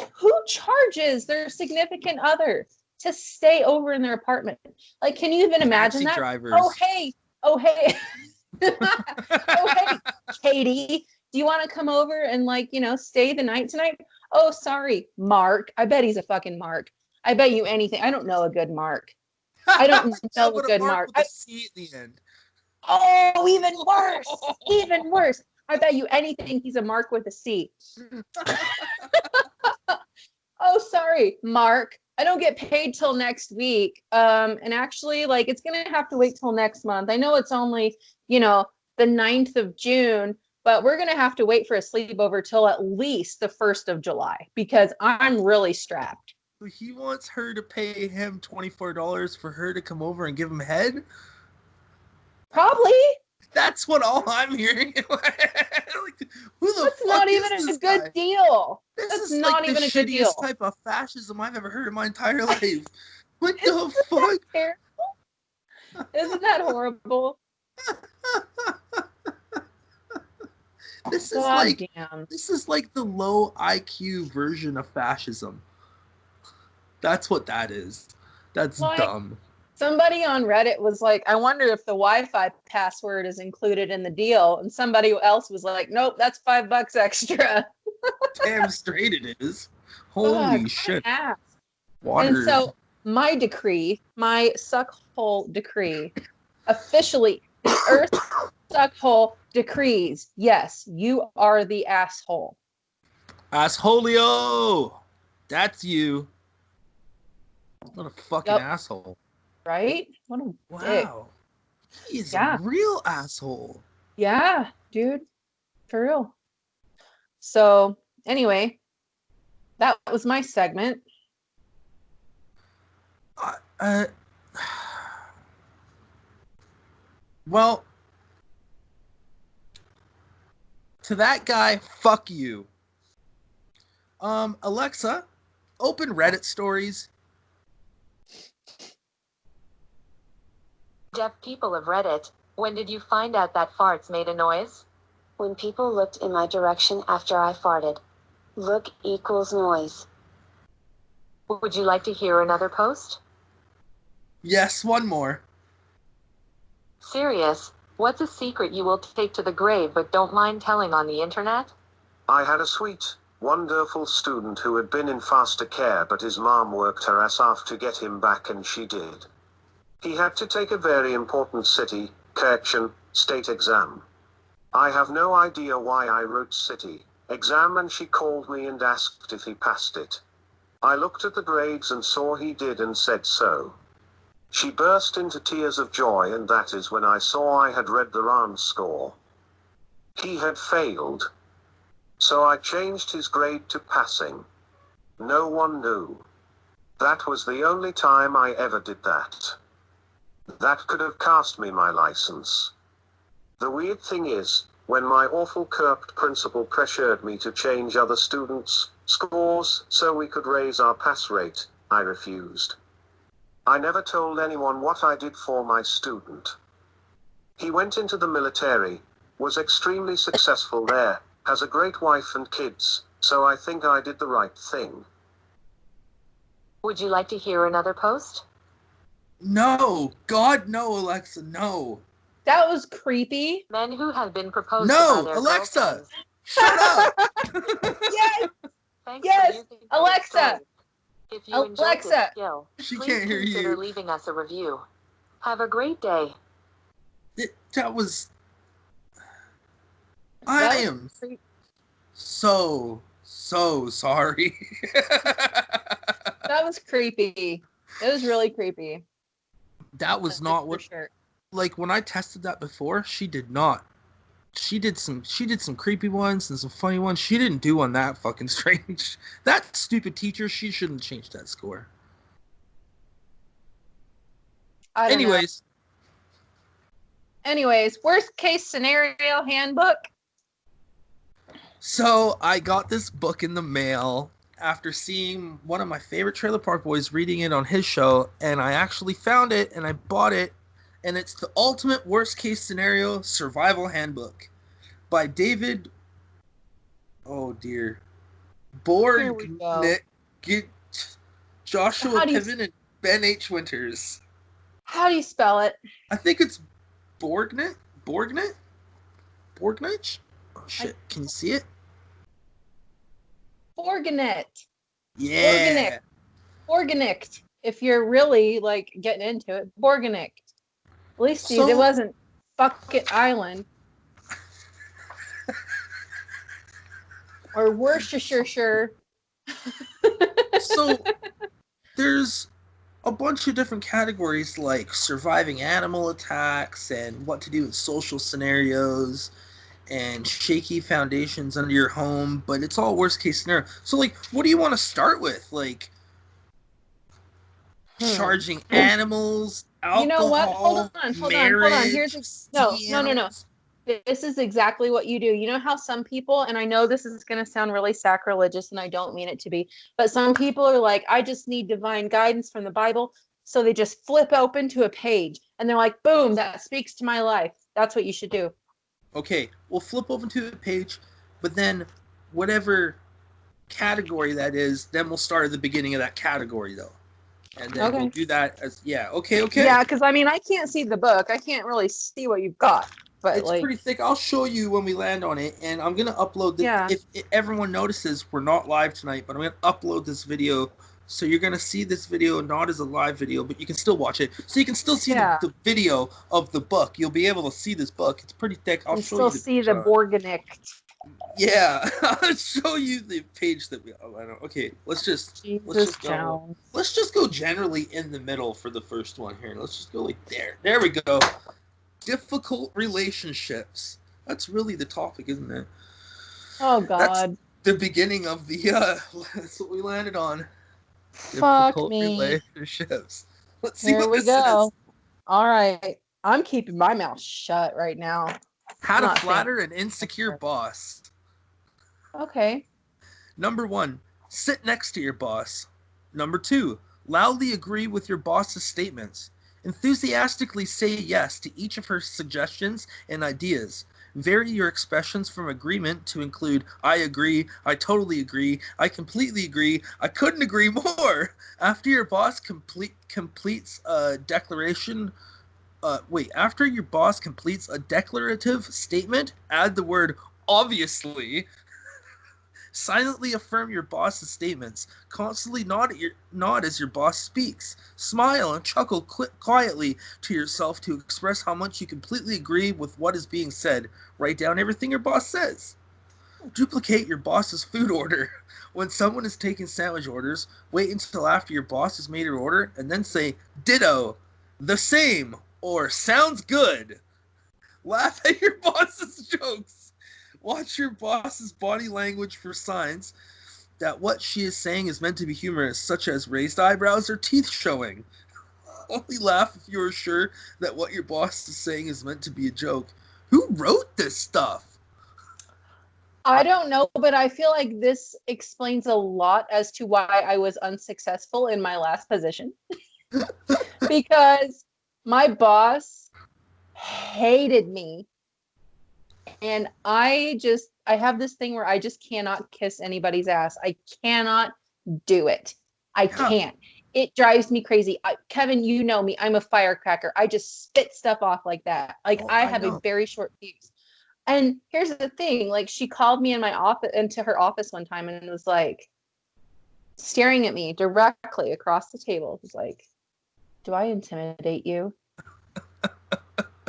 charges their significant other to stay over in their apartment? Like, can you even imagine Taxi that? drivers. Oh hey, oh hey, Katie, do you want to come over and like, stay the night tonight? Oh, sorry, Mark. I bet he's a fucking Mark. I bet you anything. I don't know a good Mark. I don't know a good Mark. With a C at the end. Oh, even worse. Even worse. I bet you anything he's a Mark with a C. Oh, sorry, Mark. I don't get paid till next week. And actually, like, it's going to have to wait till next month. I know it's only, the 9th of June, but we're going to have to wait for a sleepover till at least the 1st of July because I'm really strapped. He wants her to pay him $24 for her to come over and give him head? Probably. That's what all I'm hearing. Like, who the That's fuck not is even this a good guy? deal. This That's is not like even the a good deal. shittiest type of fascism I've ever heard in my entire life. What the fuck? Isn't that horrible? This is like the low IQ version of fascism. That's what that is. That's like, dumb. Somebody on Reddit was like, I wonder if the Wi-Fi password is included in the deal. And somebody else was like, nope, that's $5 extra. Damn straight it is. Holy shit. Water. And so my Suckhole decree, officially, the Earths Suckhole decrees, yes, you are the asshole. Assholio! That's you. What a fucking asshole. Right? What a dick. He's a real asshole. Yeah, dude. For real. So, anyway, that was my segment. Uh, well, to that guy, fuck you. Alexa, open Reddit stories. Deaf people of Reddit, when did you find out that farts made a noise? When people looked in my direction after I farted. Look equals noise. Would you like to hear another post? Yes, one more. Serious, what's a secret you will take to the grave but don't mind telling on the internet? I had a sweet, wonderful student who had been in foster care, but his mom worked her ass off to get him back, and she did. He had to take a very important city, correction, state exam. I have no idea why I wrote city exam, and she called me and asked if he passed it. I looked at the grades and saw he did and said so. She burst into tears of joy, and that is when I saw I had read the wrong score. He had failed. So I changed his grade to passing. No one knew. That was the only time I ever did that. That could have cost me my license. The weird thing is, when my awful corrupt principal pressured me to change other students' scores so we could raise our pass rate, I refused. I never told anyone what I did for my student. He went into the military, was extremely successful there, has a great wife and kids, so I think I did the right thing. Would you like to hear another post? No, God, no, Alexa, no. That was creepy. Men who have been proposed No, to by their Alexa! girlfriends. Shut up! Yes, Thanks Yes, for using Alexa! this story. If you enjoyed Alexa! this skill, She please can't hear consider you. leaving us a review. Have a great day. That was... I That was am creepy. so sorry. That was creepy. It was really creepy. That was not for what... sure. Like, when I tested that before, she did not. She did some creepy ones and some funny ones. She didn't do one that fucking strange. That stupid teacher, she shouldn't change that score. I don't know. Anyways, Worst case scenario handbook. so I got this book in the mail after seeing one of my favorite Trailer Park Boys reading it on his show, and I actually found it and I bought it, and it's the ultimate worst case scenario survival handbook by David. Oh dear, Here we go. Joshua How do you- Piven and Ben H. Winters. How do you spell it? I think it's Borgnit. Oh shit, can you see it? Borganet. Yeah. Borganict. If you're really like getting into it, Borganict. At least So- it wasn't Bucket Island. Or Worcestershire. So there's a bunch of different categories like surviving animal attacks and what to do in social scenarios and shaky foundations under your home, but it's all worst case scenario. So like, what do you want to start with? Like charging animals, alcohol, You know what? Hold on. marriage, Here's no. animals? This is exactly what you do. You know how some people, and I know this is going to sound really sacrilegious and I don't mean it to be, but some people are like, I just need divine guidance from the Bible. So they just flip open to a page and they're like, boom, that speaks to my life. That's what you should do. Okay, we'll flip over to the page, but then whatever category that is, then we'll start at the beginning of that category though. And then Okay. we'll do that as okay. Yeah, because I mean, I can't see the book. I can't really see what you've got. But It's like, pretty thick. I'll show you when we land on it, and I'm gonna upload this. Yeah. If everyone notices, we're not live tonight, but I'm gonna upload this video, so you're gonna see this video not as a live video, but you can still watch it. So you can still see Yeah. the video of the book. You'll be able to see this book. It's pretty thick. I'll you show still you. see the Borganict. Yeah, I'll show you the page that we. Oh, I don't. Okay, let's just Jesus go. Jones. Let's just go generally in the middle for the first one here. Let's just go like there. There we go. Difficult relationships. That's really the topic, isn't it? Oh That's God. the beginning of the. That's what we landed on. Fuck Difficult me. relationships. Let's see Here what we this says. go. All right. I'm keeping my mouth shut right now. How to Not flatter an insecure boss. Okay. Number 1, sit next to your boss. Number 2, loudly agree with your boss's statements. Enthusiastically say yes to each of her suggestions and ideas. Vary your expressions from agreement to include I agree, I totally agree, I completely agree, I couldn't agree more. After your boss completes a declaration, after your boss completes a declarative statement, add the word obviously. Silently affirm your boss's statements. Constantly nod as your boss speaks. Smile and chuckle quietly to yourself to express how much you completely agree with what is being said. Write down everything your boss says. Duplicate your boss's food order. When someone is taking sandwich orders, wait until after your boss has made her order and then say, ditto, the same, or sounds good. Laugh at your boss's jokes. Watch your boss's body language for signs that what she is saying is meant to be humorous, such as raised eyebrows or teeth showing. Only laugh if you are sure that what your boss is saying is meant to be a joke. Who wrote this stuff? I don't know, but I feel like this explains a lot as to why I was unsuccessful in my last position. Because my boss hated me. And I have this thing where I just cannot kiss anybody's ass. I cannot do it. I can't. It drives me crazy. Kevin, you know me. I'm a firecracker. I just spit stuff off like that. Like I have a very short fuse. And here's the thing, like she called me into her office one time and was like staring at me directly across the table. Was like, do I intimidate you?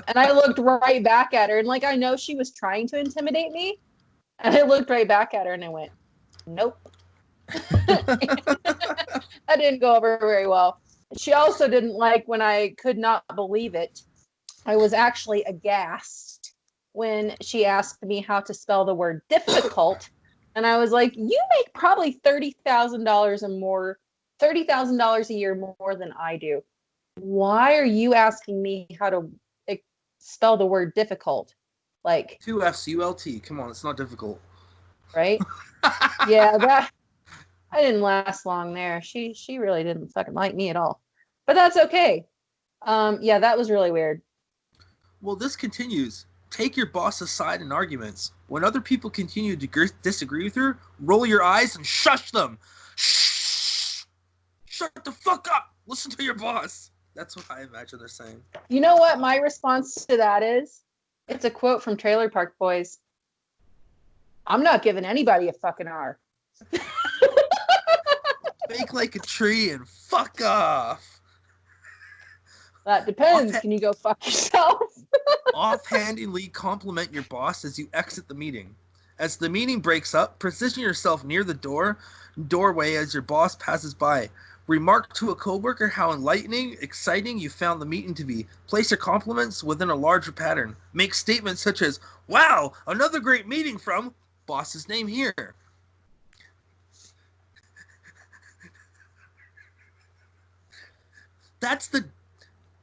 And I looked right back at her and like, I know she was trying to intimidate me. And I looked right back at her and I went, nope. That didn't go over very well. She also didn't like when I could not believe it. I was actually aghast when she asked me how to spell the word difficult. And I was like, you make probably $30,000 or more, $30,000 a year more than I do. Why are you asking me how to spell the word difficult? Like 2 F's ULT. Come on, it's not difficult. Right? Yeah, that I didn't last long there. She really didn't fucking like me at all. But that's okay. Yeah, that was really weird. Well, this continues. Take your boss aside in arguments. When other people continue to disagree with her, roll your eyes and shush them. Shh! Shut the fuck up! Listen to your boss. That's what I imagine they're saying. You know what my response to that is? It's a quote from Trailer Park Boys. I'm not giving anybody a fucking R. Fake like a tree and fuck off. That depends. Can you go fuck yourself? Offhandedly compliment your boss as you exit the meeting. As the meeting breaks up, position yourself near the doorway as your boss passes by. Remark to a coworker how enlightening, exciting you found the meeting to be. Place your compliments within a larger pattern. Make statements such as, wow, another great meeting from boss's name here.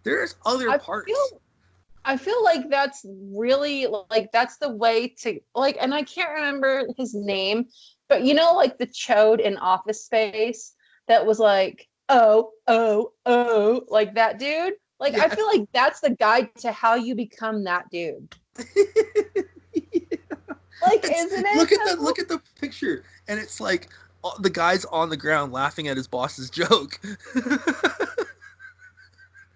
There's other parts. I feel like that's really like that's the way to like, and I can't remember his name, but you know, like the chode in Office Space that was like, oh, like that dude. Like, yeah. I feel like that's the guide to how you become that dude. Like, isn't it? Look at the picture, and it's like the guy's on the ground laughing at his boss's joke.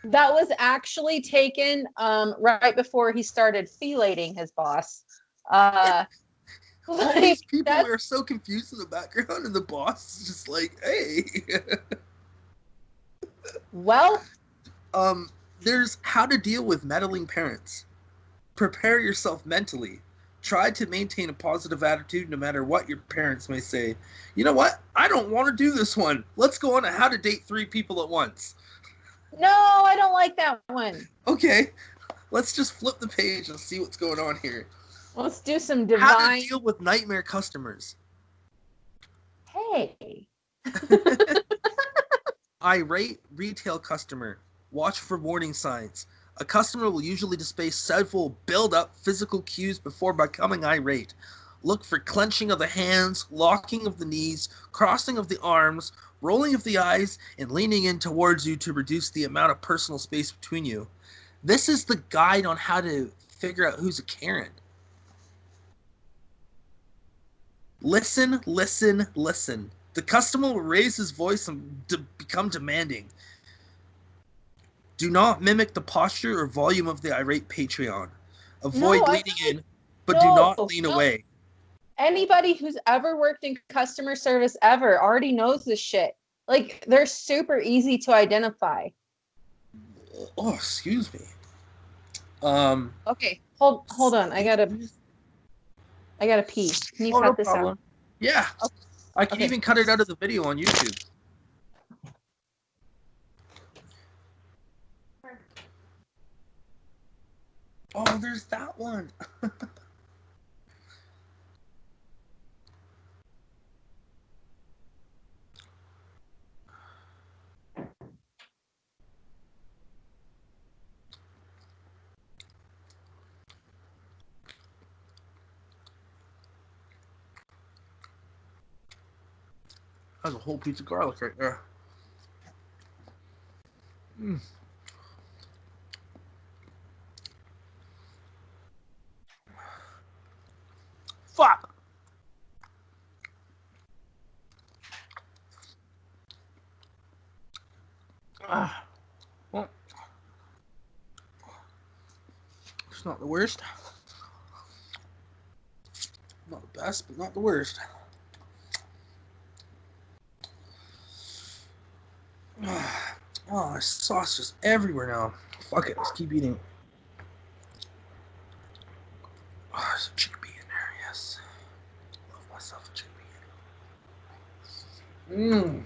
That was actually taken right before he started felating his boss. All these people are so confused in the background, and the boss is just like, hey. Well, there's how to deal with meddling parents. Prepare yourself mentally. Try to maintain a positive attitude no matter what your parents may say. You know what? I don't want to do this one. Let's go on to how to date 3 people at once. No, I don't like that one. Okay, let's just flip the page and see what's going on here. Let's do some divine... How to deal with nightmare customers. Hey. Irate retail customer. Watch for warning signs. A customer will usually display several build-up physical cues before becoming irate. Look for clenching of the hands, locking of the knees, crossing of the arms, rolling of the eyes, and leaning in towards you to reduce the amount of personal space between you. This is the guide on how to figure out who's a Karen. Listen, listen, listen. The customer will raise his voice and become demanding. Do not mimic the posture or volume of the irate Patreon. Avoid No, leaning in, but do not lean away. Anybody who's ever worked in customer service ever already knows this shit. Like, they're super easy to identify. Oh, excuse me. Okay, hold on. I gotta pee. Can you cut this out? Yeah. Okay. I can even cut it out of the video on YouTube. Oh, there's that one. That's a whole piece of garlic right there. Fuck. Well, it's not the worst. Not the best, but not the worst. Oh, there's sauce just everywhere now. Fuck it, let's keep eating. Oh, there's a chickpea in there, yes. Love myself a chickpea.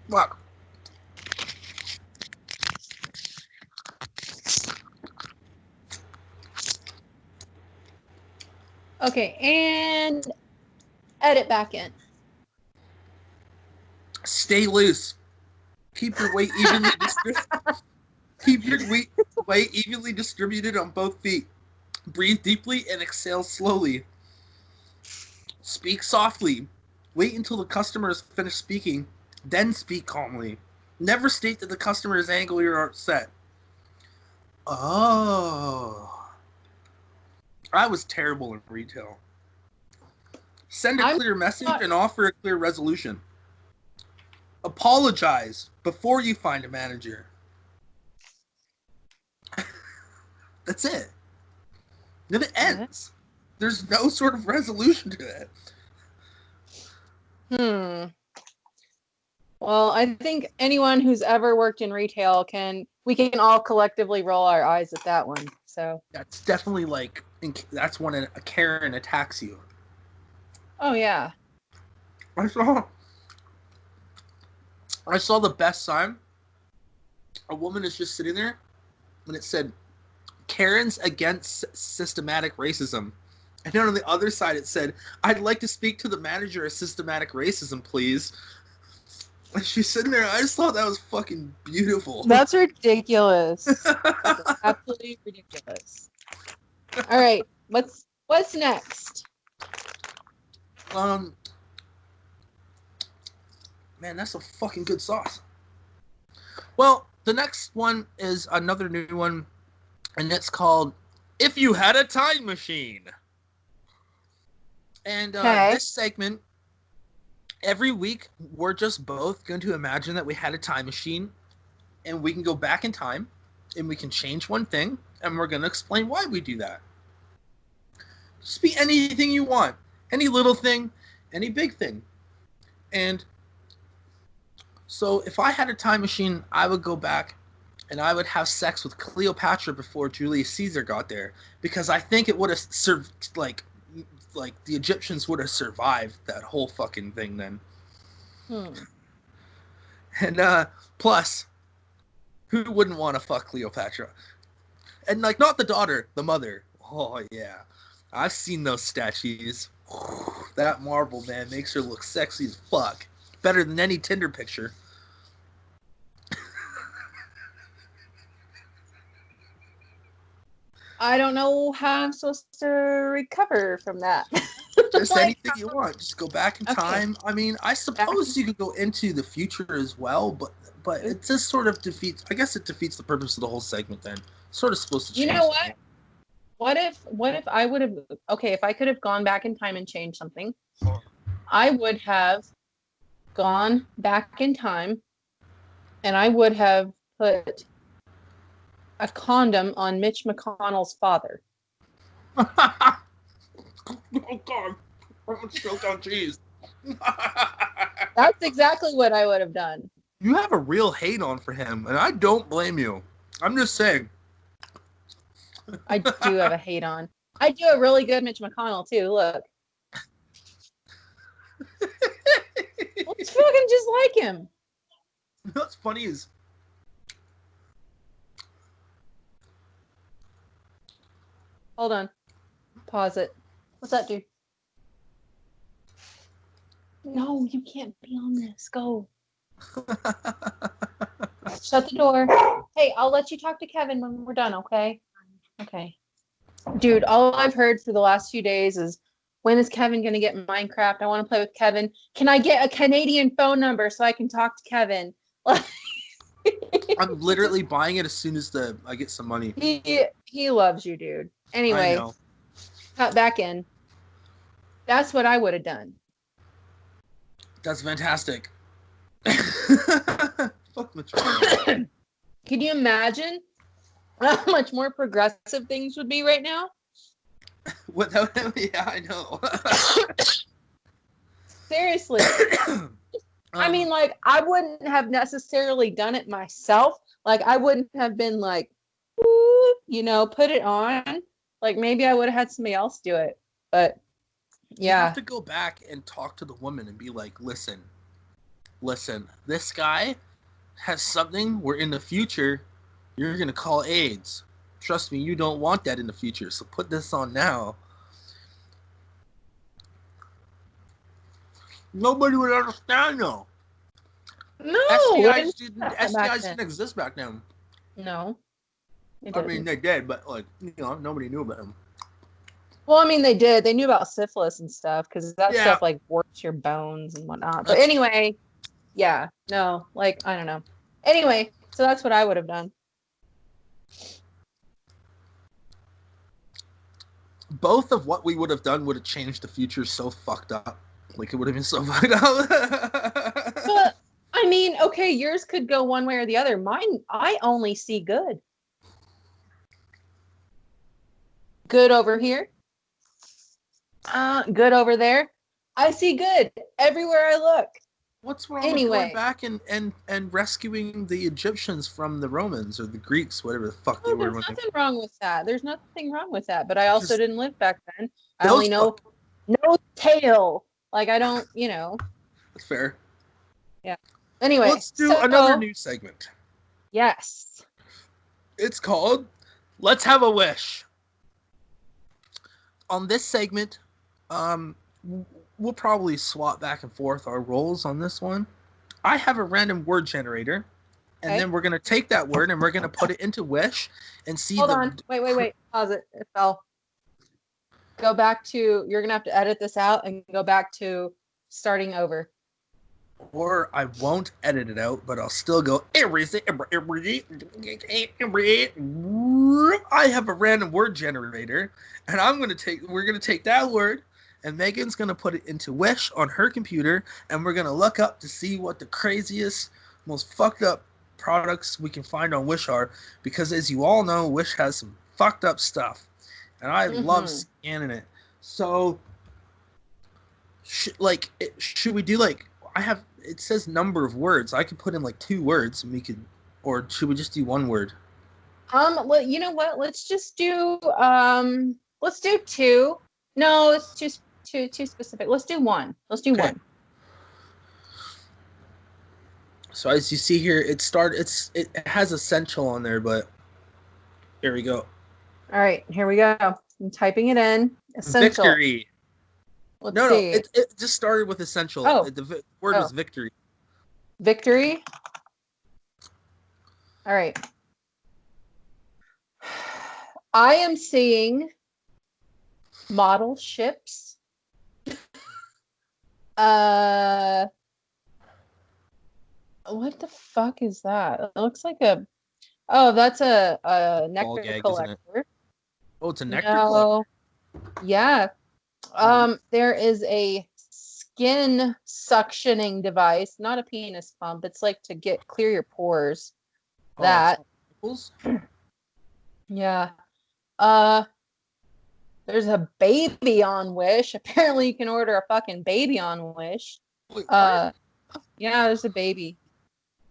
Fuck. Okay, and edit back in. Stay loose. Keep your weight evenly distributed on both feet. Breathe deeply and exhale slowly. Speak softly. Wait until the customer is finished speaking, then speak calmly. Never state that the customer is angry or upset. Oh. I was terrible in retail. Send a clear message and offer a clear resolution. Apologize before you find a manager. That's it. Then it ends. There's no sort of resolution to it. Well, I think anyone who's ever worked in retail we can all collectively roll our eyes at that one. So that's definitely like, that's when a Karen attacks you. Oh yeah. I saw the best sign. A woman is just sitting there, and it said, "Karens against systematic racism." And then on the other side, it said, "I'd like to speak to the manager of systematic racism, please." And she's sitting there. I just thought that was fucking beautiful. That's ridiculous. That's absolutely ridiculous. All right, what's next? Man, that's a fucking good sauce. Well, the next one is another new one, and it's called "If You Had a Time Machine." And this segment every week we're just both going to imagine that we had a time machine and we can go back in time and we can change one thing and we're going to explain why we do that. Just be anything you want. Any little thing, any big thing. And so if I had a time machine, I would go back and I would have sex with Cleopatra before Julius Caesar got there, because I think it would have served, like the Egyptians would have survived that whole fucking thing then. And plus, who wouldn't want to fuck Cleopatra? And like, not the daughter, the mother. Oh yeah, I've seen those statues. That marble, man, makes her look sexy as fuck. Better than any Tinder picture. I don't know how I'm supposed to recover from that. Just Like, anything you want. Just go back in time. I mean, I suppose you could go into the future as well, but it just sort of defeats. I guess it defeats the purpose of the whole segment. Then, sort of supposed to change. You know what? What if I would have? Okay, if I could have gone back in time and changed something, I would have gone back in time, and I would have put a condom on Mitch McConnell's father. Oh God! I'm choked on cheese. That's exactly what I would have done. You have a real hate on for him, and I don't blame you. I'm just saying. I do have a hate on. I do a really good Mitch McConnell too. Look, looks fucking just like him. What's funny is, hold on, pause it. What's that do? No, you can't be on this. Go. Shut the door. Hey, I'll let you talk to Kevin when we're done, okay? Okay. Dude, all I've heard for the last few days is, when is Kevin going to get Minecraft? I want to play with Kevin. Can I get a Canadian phone number so I can talk to Kevin? I'm literally buying it as soon as I get some money. He loves you, dude. Anyway, cut back in. That's what I would have done. That's fantastic. Fuck Mitch McConnell. Can you imagine how much more progressive things would be right now? Without him, yeah, I know. Seriously. I mean, like, I wouldn't have necessarily done it myself. Like, I wouldn't have been like, you know, put it on. Like, maybe I would have had somebody else do it. But, yeah. You have to go back and talk to the woman and be like, listen, this guy has something where in the future you're going to call AIDS. Trust me, you don't want that in the future, so put this on now. Nobody would understand, though. No. STIs didn't exist back then. No. I mean, they did, but, like, you know, nobody knew about them. Well, I mean, they did. They knew about syphilis and stuff, because that stuff, like, warps your bones and whatnot. But anyway, yeah, no, like, I don't know. Anyway, so that's what I would have done. Both of what we would have done would have changed the future so fucked up. Like, it would have been so fucked up. But, I mean, okay, yours could go one way or the other. Mine, I only see good. Good over here. Good over there. I see good everywhere I look. What's wrong with going back and rescuing the Egyptians from the Romans or the Greeks, whatever the fuck they were? There's nothing wrong with that. There's nothing wrong with that. But I also didn't live back then. I only know no tail. Like, I don't, you know. That's fair. Yeah. Anyway. Let's do another news segment. Yes. It's called Let's Have a Wish. On this segment, we'll probably swap back and forth our roles on this one. I have a random word generator, and then we're going to take that word and we're going to put it into Wish and see. Hold on. Wait. Pause it. It fell. Go back to, you're going to have to edit this out and go back to starting over. Or I won't edit it out, but I'll still go. I have a random word generator, and we're going to take that word, and Megan's gonna put it into Wish on her computer, and we're gonna look up to see what the craziest, most fucked up products we can find on Wish are, because as you all know, Wish has some fucked up stuff, and I love scanning it. So, should we do like it says number of words. I could put in like 2 words, and we could, or should we just do 1 word? Well, you know what? Let's just do 2. No, it's too specific. Let's do 1. Let's do 1. So as you see here, it has essential on there, but here we go. All right, here we go. I'm typing it in. Essential. Victory. Let's see. No, it just started with essential. Oh. The word was victory. Victory. All right. I am seeing model ships. What the fuck is that? It looks like that's a nectar collector. Oh, it's a nectar collector. Yeah. There is a skin suctioning device, not a penis pump. It's like to clear your pores. That. Yeah. There's a baby on Wish. Apparently you can order a fucking baby on Wish. Wait, yeah, there's a baby.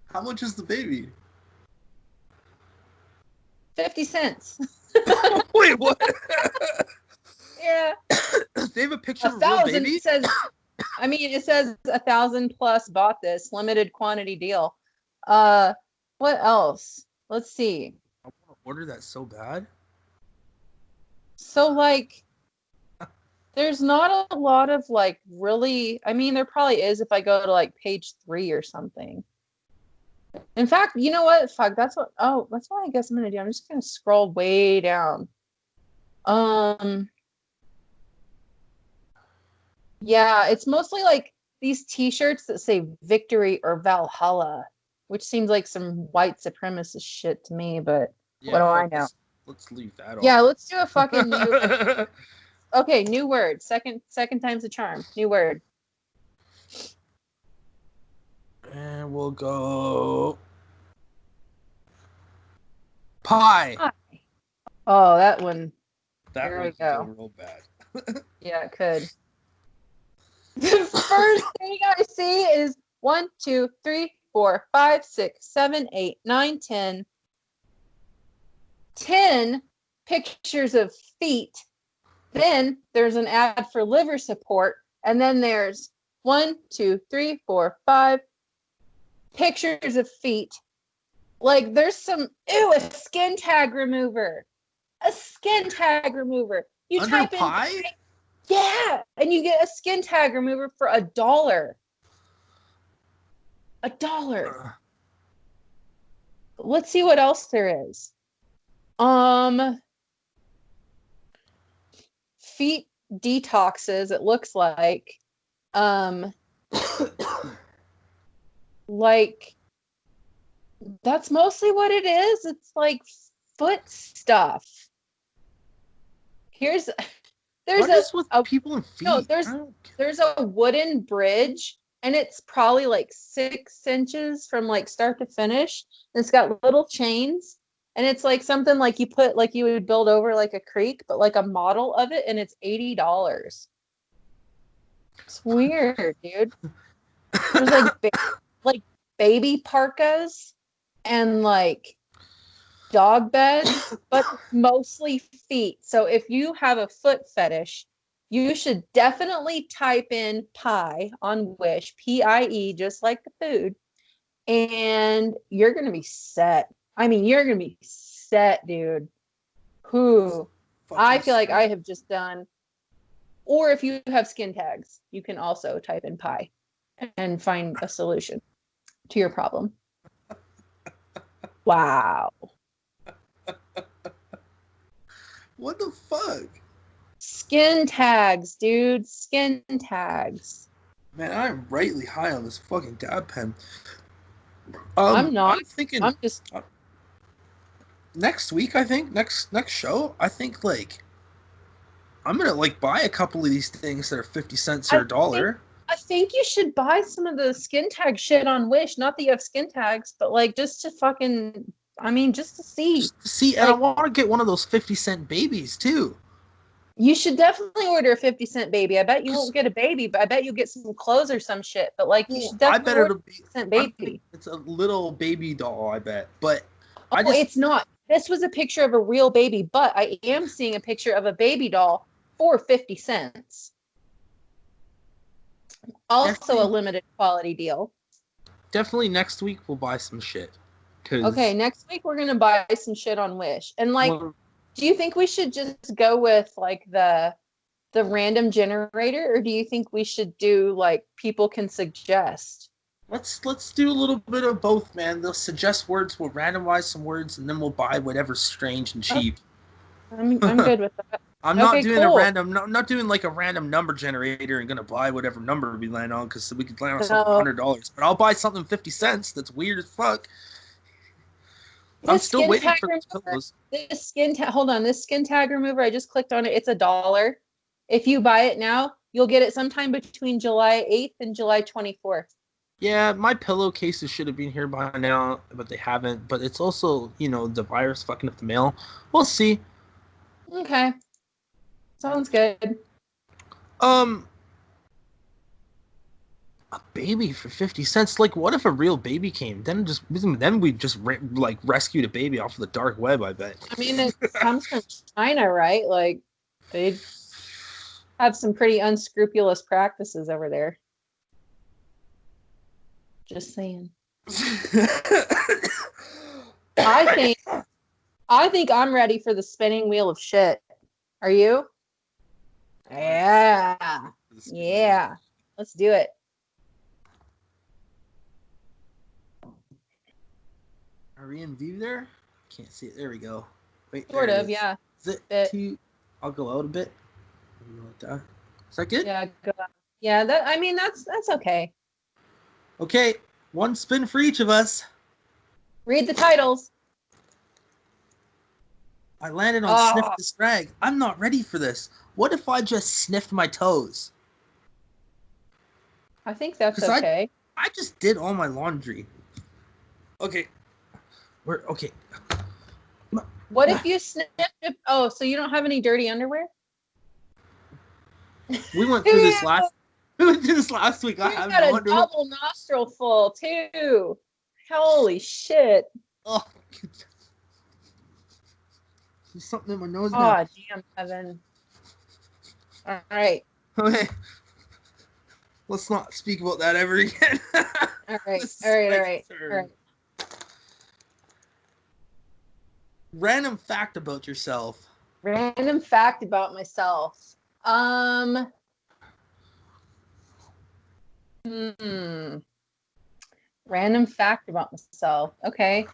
How much is the baby? 50 cents. Wait, what? Yeah. They have a picture of a real baby? It says 1,000 plus bought this limited quantity deal. What else? Let's see. I want to order that so bad. So there's not a lot of really. I mean, there probably is if I go to page 3 or something. In fact, you know what? Fuck. That's what I guess I'm gonna do. I'm just gonna scroll way down. Yeah, it's mostly these T-shirts that say Victory or Valhalla, which seems like some white supremacist shit to me. But what do I know? Let's leave that off. Yeah, let's do a fucking new. Okay, new word. Second time's a charm. New word. And we'll go pie. Oh, that one. That There one we could go. real bad. Yeah, it could. The first thing I see is 1, 2, 3, 4, 5, 6, 7, 8, 9, 10. 10 pictures of feet. Then there's an ad for liver support. And then there's 1, 2, 3, 4, 5 pictures of feet. There's a skin tag remover. A skin tag remover. You Under type pie? in yeah, and you get a skin tag remover for $1. $1. Let's see what else there is. Feet detoxes, it looks like. That's mostly what it is. It's foot stuff. There's with people and feet. No, there's a wooden bridge, and it's probably 6 inches from start to finish. And it's got little chains, and it's something you put you would build over a creek, but a model of it, and it's $80. It's weird, dude. There's baby parkas and dog beds, but mostly feet. So if you have a foot fetish, you should definitely type in pie on Wish, PIE, just like the food, and you're gonna be set. I mean, you're gonna be set, dude. Who I feel like I have just done. Or if you have skin tags, you can also type in pie and find a solution to your problem. Wow. What the fuck? Skin tags, dude. Skin tags. Man, I'm rightly high on this fucking dab pen. I'm not. I'm thinking. I'm just. Next week, I think next show, I think I'm gonna like buy a couple of these things that are 50 cents or $1. I think you should buy some of the skin tag shit on Wish. Not that you have skin tags, but like just to fucking, I mean, just to see. Just to see, and I want to get one of those 50-cent babies too. You should definitely order a 50-cent baby. I bet you won't get a baby, but I bet you'll get some clothes or some shit. But like, you should I definitely bet order it'll be a 50-cent baby. It's a little baby doll, I bet. But It's not. This was a picture of a real baby, but I am seeing a picture of a baby doll for 50 cents. Also a limited quality deal. Definitely next week we'll buy some shit. Okay, next week we're gonna buy some shit on Wish. And like, do you think we should just go with like the random generator, or do you think we should do like people can suggest? Let's do a little bit of both, man. They'll suggest words, we'll randomize some words, and then we'll buy whatever's strange and cheap. I'm good with that. I'm not doing a random. I'm not doing like a random number generator and gonna buy whatever number we land on because we could land on something $100. But I'll buy something 50 cents that's weird as fuck. I'm still waiting for pillows. This hold on, this skin tag remover. I just clicked on it. It's $1. If you buy it now, you'll get it sometime between July 8th and July 24th. Yeah, my pillowcases should have been here by now, but they haven't. But it's also, the virus fucking up the mail. We'll see. Okay. Sounds good. A baby for 50 cents. Like, what if a real baby came? Then we just rescued a baby off of the dark web, I bet. I mean, it comes from China, right? Like, they have some pretty unscrupulous practices over there. Just saying. I think I'm ready for the spinning wheel of shit. Are you? Yeah. Yeah. Let's do it. Are we in view there? Can't see it. There we go. Wait. Sort of, yeah. Is it too? I'll go out a bit. Like that. Is that good? Yeah, go out. Yeah, that's okay. Okay, one spin for each of us. Read the titles. I landed on Sniff the Scrag. I'm not ready for this. What if I just sniffed my toes? I think that's okay. I just did all my laundry. Okay. Okay. What if you sniffed it? Oh, so you don't have any dirty underwear? We went through this last week. I have got a double nostril full too. Holy shit. Oh, there's something in my nose now. Oh, damn, Kevin. All right. Okay. Let's not speak about that ever again. All right. Random fact about yourself. Random fact about myself. Random fact about myself. Okay.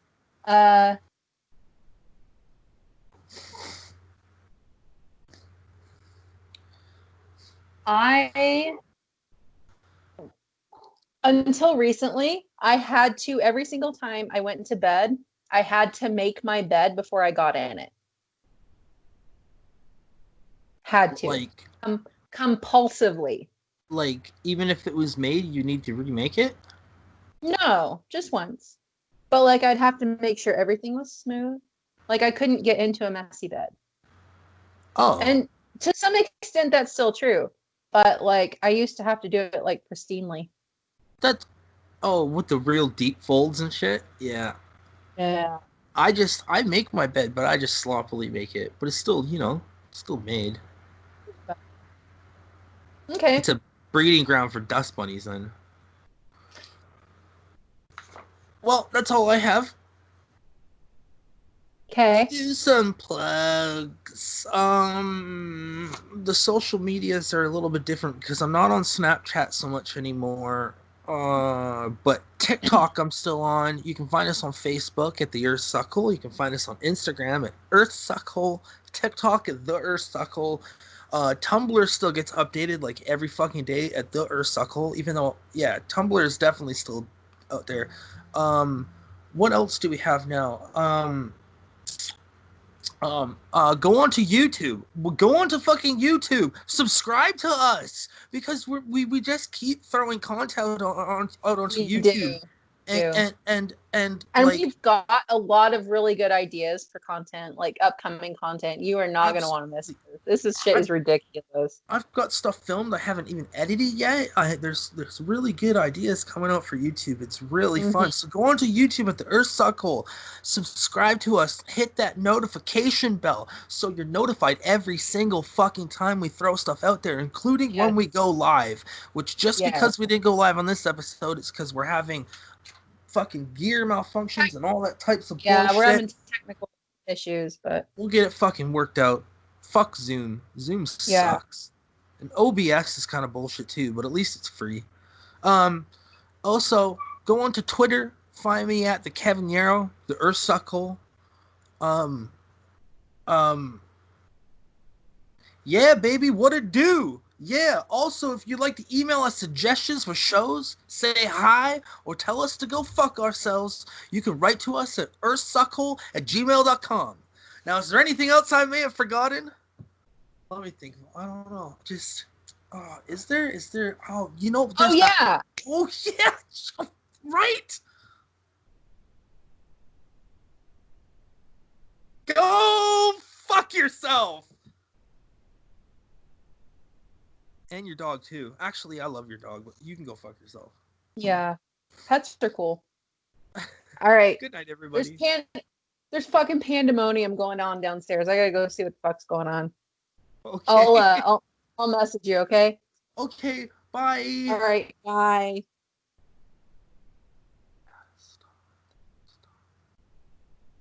Until recently, I had to, every single time I went into bed, I had to make my bed before I got in it. Had to. Like, compulsively. Like, even if it was made, you need to remake it? No, just once. But, like, I'd have to make sure everything was smooth. Like, I couldn't get into a messy bed. Oh. And to some extent, that's still true. But, like, I used to have to do it, like, pristinely. With the real deep folds and shit? Yeah. Yeah. I make my bed, but I just sloppily make it. But it's still, still made. Okay. It's a breeding ground for dust bunnies, then. Well, that's all I have. Okay. Do some plugs. The social medias are a little bit different because I'm not on Snapchat so much anymore. But TikTok I'm still on. You can find us on Facebook at the Earths Suckhole. You can find us on Instagram at Earths Suckhole. TikTok at the Earths Suckhole. Tumblr still gets updated like every fucking day at the Earths Suckhole. Even though, yeah, Tumblr is definitely still out there. What else do we have now? Go on to YouTube. Go on to fucking YouTube. Subscribe to us because we just keep throwing content out onto We do. YouTube, and And like we've got a lot of really good ideas for content, like upcoming content. You are not going to want to miss this. This shit is ridiculous. I've got stuff filmed I haven't even edited yet. There's really good ideas coming out for YouTube. It's really fun. So go on to YouTube at the Earths Suckhole. Subscribe to us. Hit that notification bell so you're notified every single fucking time we throw stuff out there, including when we go live. Which because we didn't go live on this episode, it's because we're having fucking gear malfunctions and all that types of bullshit. Yeah, we're having technical issues, but we'll get it fucking worked out. Fuck Zoom. Zoom sucks. And OBS is kind of bullshit too, but at least it's free. Also, go on to Twitter. Find me at the Kevin Yarrow, the Earths Suckhole. Yeah, baby, what it do? Yeah, also, if you'd like to email us suggestions for shows, say hi, or tell us to go fuck ourselves, you can write to us at earthsuckhole@gmail.com. Now, is there anything else I may have forgotten? Let me think. I don't know. Just, is there, there's yeah. Right? Go fuck yourself! And your dog, too. Actually, I love your dog, but you can go fuck yourself. Yeah. Pets are cool. All right. Good night, everybody. There's fucking pandemonium going on downstairs. I gotta go see what the fuck's going on. Okay. I'll message you, okay? Okay, bye. All right, bye.